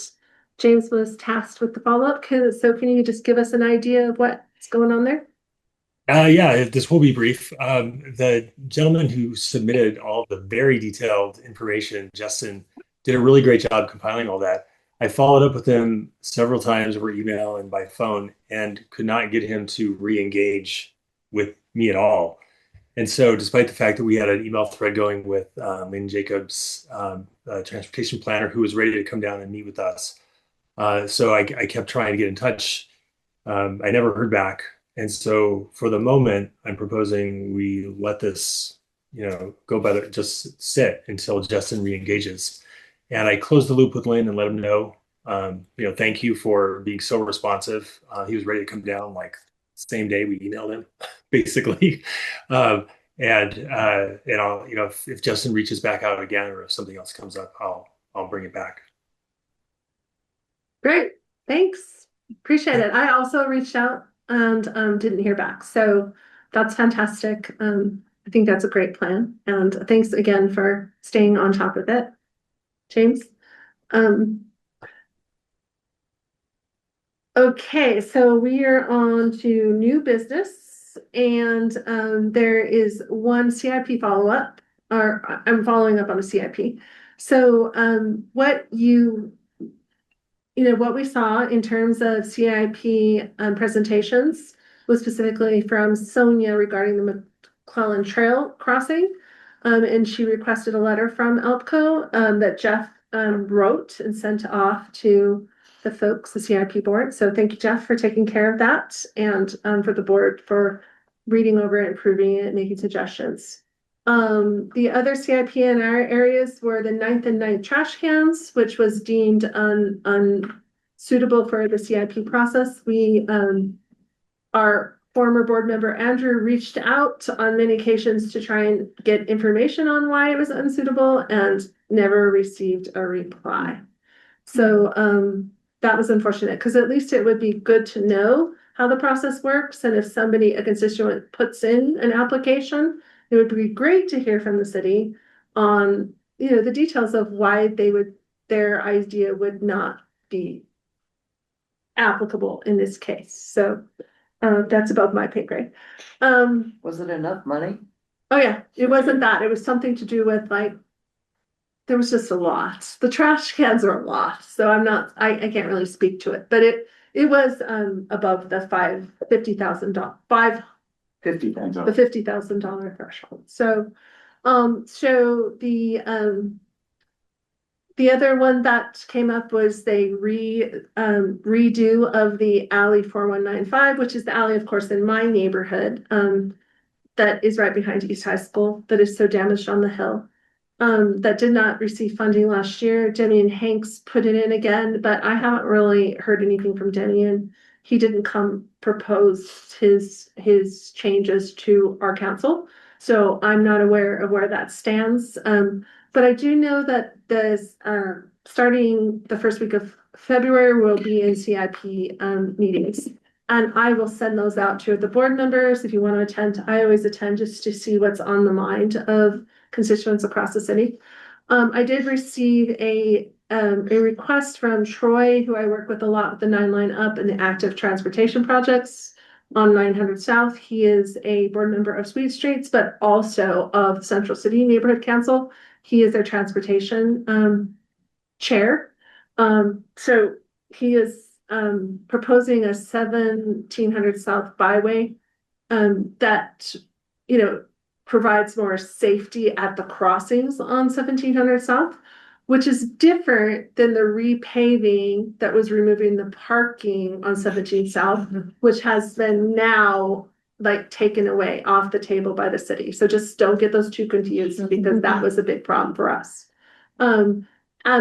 James was tasked with the follow-up. So can you just give us an idea of what's going on there? Yeah, this will be brief. The gentleman who submitted all the very detailed information, Justin, did a really great job compiling all that. I followed up with him several times over email and by phone and could not get him to re-engage with me at all. And so, despite the fact that we had an email thread going with Lynn Jacobs, transportation planner, who was ready to come down and meet with us, so I kept trying to get in touch. I never heard back. And so, for the moment, I'm proposing we let this, go by just sit until Justin re-engages. And I closed the loop with Lynn and let him know, thank you for being so responsive. He was ready to come down like same day we emailed him, basically. And I'll, if Justin reaches back out again or if something else comes up, I'll bring it back. Great, thanks. Appreciate it. I also reached out and didn't hear back. So that's fantastic. I think that's a great plan. And thanks again for staying on top of it, James. Okay, so we are on to new business, and there is one CIP follow-up, or I'm following up on a CIP. So what what we saw in terms of CIP presentations was specifically from Sonia regarding the McClellan Trail crossing. And she requested a letter from ELPCO that Jeff wrote and sent off to the folks, the CIP board. So thank you, Jeff, for taking care of that, and for the board for reading over it, improving it, making suggestions. The other CIP in our areas were the 9th and 9th trash cans, which was deemed unsuitable for the CIP process. Our former board member Andrew reached out on many occasions to try and get information on why it was unsuitable and never received a reply. So that was unfortunate, because at least it would be good to know how the process works. And if a constituent puts in an application, it would be great to hear from the city on, the details of why their idea would not be applicable in this case. So that's above my pay grade. Was it enough money? Oh yeah, it wasn't that. It was something to do with there was just a lot. The trash cans are a lot, so I can't really speak to it, but it was above the $50,000 threshold. So the other one that came up was they redo of the alley 4195, which is the alley, of course, in my neighborhood, that is right behind East High School, that is so damaged on the hill. That did not receive funding last year. Demian Hanks put it in again, but I haven't really heard anything from Demian. He didn't propose his changes to our council, so I'm not aware of where that stands. But I do know that starting the first week of February, we'll be in CIP meetings. And I will send those out to the board members if you want to attend. I always attend just to see what's on the mind of constituents across the city. I did receive a request from Troy, who I work with a lot with the 9 Line Up and the active transportation projects on 900 South. He is a board member of Sweet Streets, but also of Central City Neighborhood Council. He is their transportation chair. So he is proposing a 1700 South byway that, provides more safety at the crossings on 1700 South, which is different than the repaving that was removing the parking on 17 South, which has been now taken away off the table by the city. So just don't get those two confused, because that was a big problem for us. And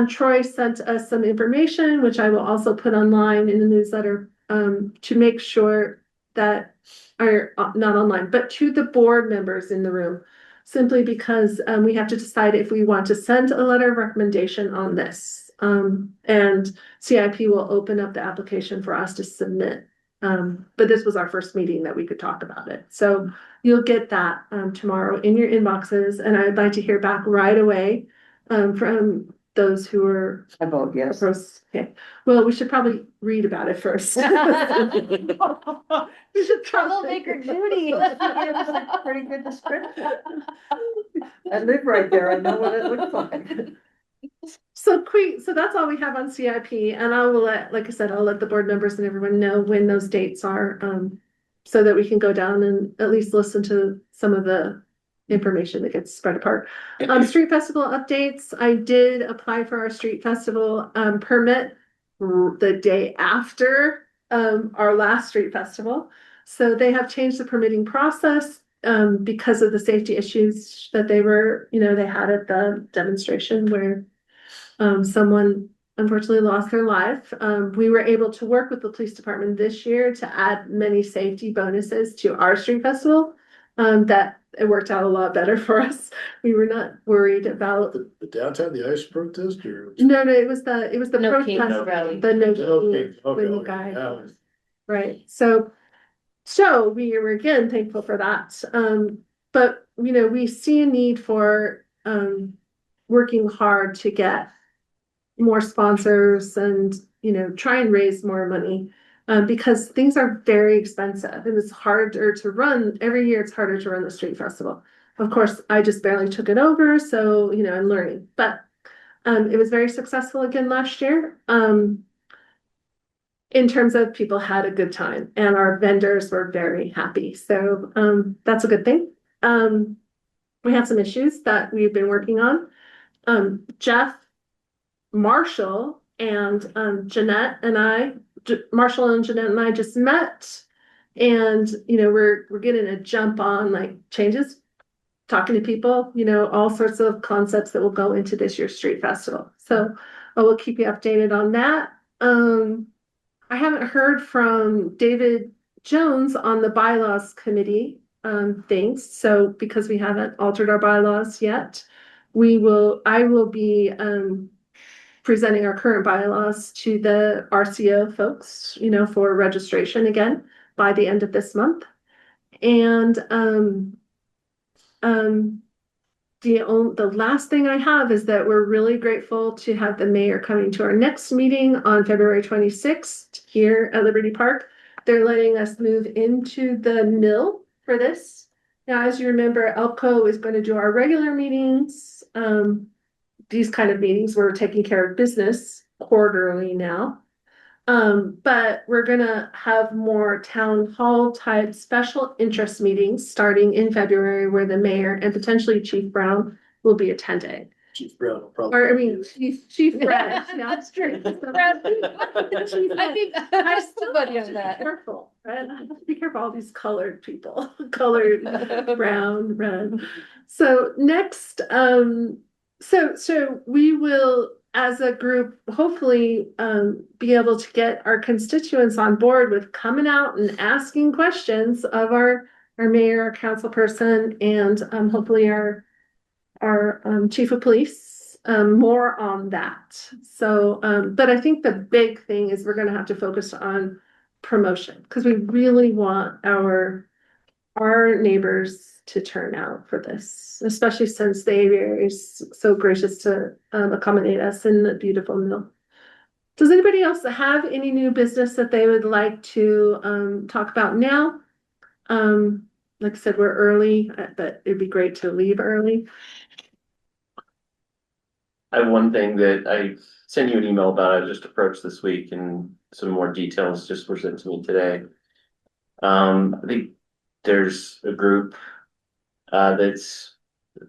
Troy sent us some information, which I will also put online in the newsletter, to make sure that are not online, but to the board members in the room, simply because we have to decide if we want to send a letter of recommendation on this. And CIP will open up the application for us to submit. But this was our first meeting that we could talk about it. So you'll get that tomorrow in your inboxes, and I'd like to hear back right away from those who are. I vote yes. Okay, well, we should probably read about it first. We should Troublemaker Judy. Pretty good description. I live right there. I know what it looks like. So that's all we have on CIP, and I will like I said, I'll let the board members and everyone know when those dates are, so that we can go down and at least listen to some of the information that gets spread apart. Street festival updates. I did apply for our street festival, permit the day after, our last street festival. So they have changed the permitting process, because of the safety issues that they had at the demonstration where someone unfortunately lost their life. We were able to work with the police department this year to add many safety bonuses to our street festival. That it worked out a lot better for us. We were not worried about. The downtown, the ice protest or? No, it was the No protest, Kings rally. the no Okay, Kings when the okay, guy, yeah. right? So we were again thankful for that. But we see a need for working hard to get more sponsors and try and raise more money, because things are very expensive and it's harder to run every year. It's harder to run the street festival. Of course, I just barely took it over, so I'm learning, but it was very successful again last year. In terms of people had a good time and our vendors were very happy, so that's a good thing. We have some issues that we've been working on. Jeff Marshall and Marshall and Jeanette and I just met, and we're getting a jump on like changes, talking to people, all sorts of concepts that will go into this year's street festival. So I will keep you updated on that. I haven't heard from David Jones on the bylaws committee things, so because we haven't altered our bylaws yet, I will be presenting our current bylaws to the RCO folks, for registration again by the end of this month. And the last thing I have is that we're really grateful to have the mayor coming to our next meeting on February 26th here at Liberty Park. They're letting us move into the mill for this. Now, as you remember, ELPCO is going to do our regular meetings. These kind of meetings, we're taking care of business quarterly now. But we're gonna have more town hall type special interest meetings starting in February where the mayor and potentially Chief Brown will be attending. Chief Brown will probably. Or I mean, Chief Brown. Yeah, That's true. Chief I think I still buddy on that. Careful, right? Be careful, all these colored people, colored brown, red. So next, so we will, as a group, hopefully be able to get our constituents on board with coming out and asking questions of our mayor, our council person, and hopefully our chief of police, more on that. So, but I think the big thing is we're going to have to focus on promotion because we really want our neighbors to turn out for this, especially since the aviary is so gracious to accommodate us in the beautiful mill. Does anybody else have any new business that they would like to talk about now? Like I said, we're early, but it'd be great to leave early. I have one thing that I sent you an email about. I just approached this week, and some more details just were sent to me today. I think there's a group that's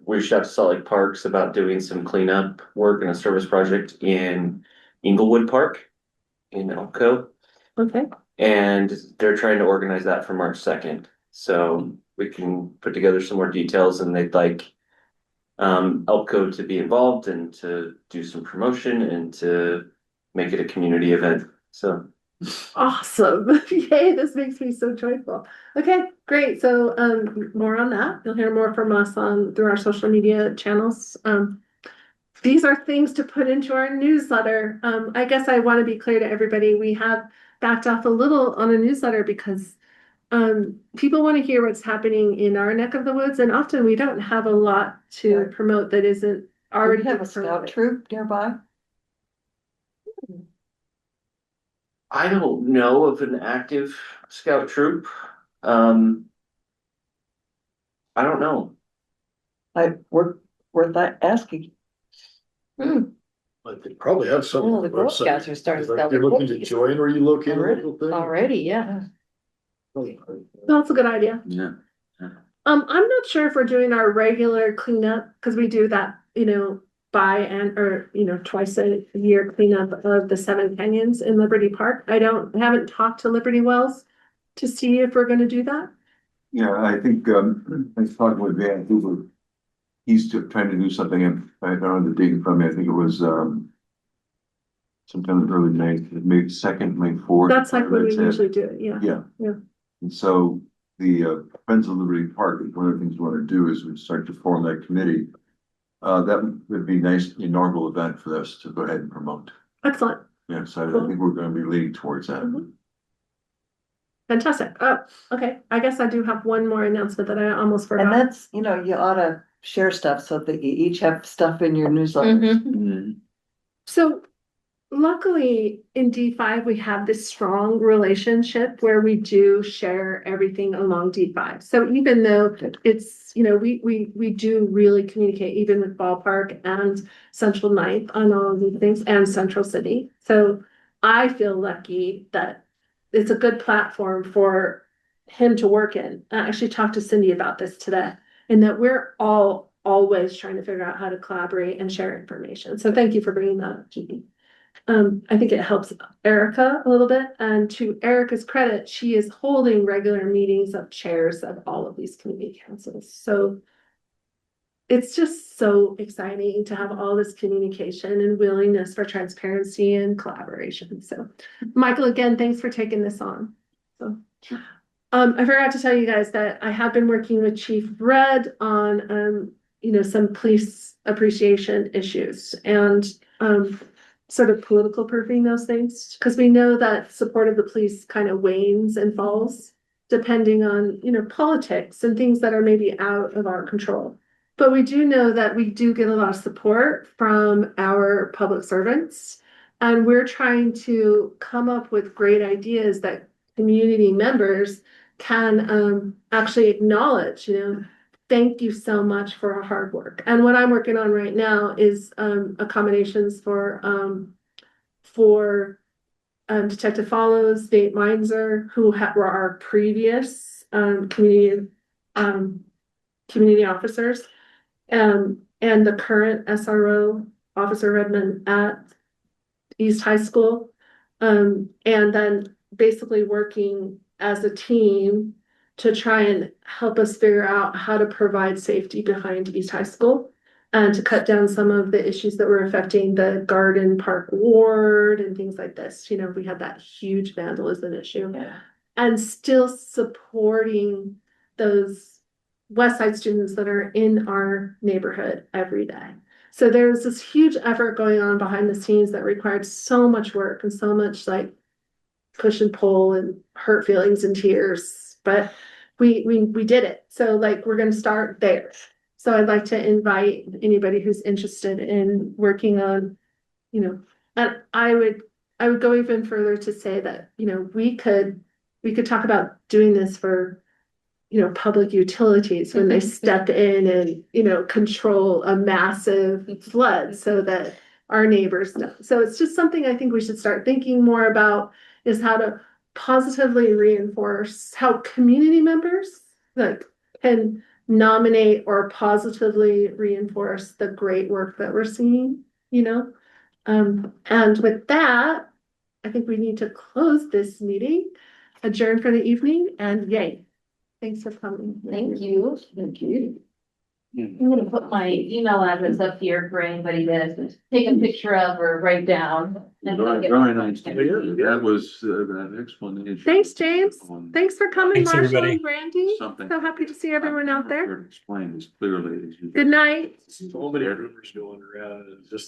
reached out to Salt Lake Parks about doing some cleanup work and a service project in Inglewood Park in ELPCO. Okay. And they're trying to organize that for March 2nd. So we can put together some more details, and they'd like ELPCO to be involved and to do some promotion and to make it a community event. So awesome. Yay, this makes me so joyful. Okay, great. So more on that. You'll hear more from us through our social media channels. These are things to put into our newsletter. I guess I want to be clear to everybody, we have backed off a little on a newsletter because people want to hear what's happening in our neck of the woods, and often we don't have a lot to promote that isn't already. We have a scout troop nearby. I don't know of an active scout troop. I don't know. Worth that asking. But they probably have some. Oh, on the the Girl website. Scouts are starting to Like, sell you're their looking to cookies. join where you locate a Already? local thing. Already, yeah. That's a good idea. Yeah. I'm not sure if we're doing our regular cleanup, because we do that, twice a year cleanup of the 7 canyons in Liberty Park. I haven't talked to Liberty Wells to see if we're gonna do that. Yeah, I think, I was talking with Van Hoover. He's trying to do something, and I don't have the date in front of me, I think it was, sometime in early May 2nd, May 4th. That's like when we That's it. usually do it, yeah. Yeah. And so the Friends of Liberty Park, one of the things we want to do is we start to form that committee. That would be a nice inaugural event for us to go ahead and promote. Excellent, Yeah, so I Cool. think we're going to be leading towards that. Mhm. Fantastic. Oh, okay. I guess I do have one more announcement that I almost And forgot. that's, you ought to share stuff so that you each have stuff in your newsletters. Mhm. So luckily in D5, we have this strong relationship where we do share everything along D5. So even though it's, we do really communicate even with Ballpark and Central Ninth on all of these things and Central City. So I feel lucky that it's a good platform for him to work in. I actually talked to Cindy about this today, and that we're all always trying to figure out how to collaborate and share information. So thank you for bringing that up, Judy. I think it helps Erica a little bit, and to Erica's credit, she is holding regular meetings of chairs of all of these community councils. So it's just so exciting to have all this communication and willingness for transparency and collaboration. So Michael, again, thanks for taking this on. So I forgot to tell you guys that I have been working with Chief Red on some police appreciation issues and sort of political proofing those things, because we know that support of the police kind of wanes and falls depending on politics and things that are maybe out of our control. But we do know that we do get a lot of support from our public servants, and we're trying to come up with great ideas that community members can actually acknowledge, thank you so much for our hard work. And what I'm working on right now is accommodations for Detective Follows, Nate Meinzer, who were our previous community officers, and the current SRO, Officer Redmond at East High School. And then basically working as a team to try and help us figure out how to provide safety behind East High School and to cut down some of the issues that were affecting the Garden Park Ward and things like this. We had that huge vandalism issue. Yeah. And still supporting those West Side students that are in our neighborhood every day. So there's this huge effort going on behind the scenes that required so much work and so much like push and pull and hurt feelings and tears, but we did it. So we're going to start there. So I'd like to invite anybody who's interested in working on, and I would go even further to say that, we could talk about doing this for public utilities when they step in and, control a massive flood so that our neighbors know. So it's just something I think we should start thinking more about, is how to positively reinforce how community members can nominate or positively reinforce the great work that we're seeing, and with that, I think we need to close this meeting, adjourn for the evening, and yay. Thanks for coming. Thank you. Thank you. I'm gonna put my email address up here for anybody to take a picture of or write down. Very nice. That was that explanation. Thanks, James. Thanks for coming, Thanks, Marshall everybody. and Brandy. Something. So happy to see everyone out there. Explain as clearly as you. Good night. So many rumors going around, just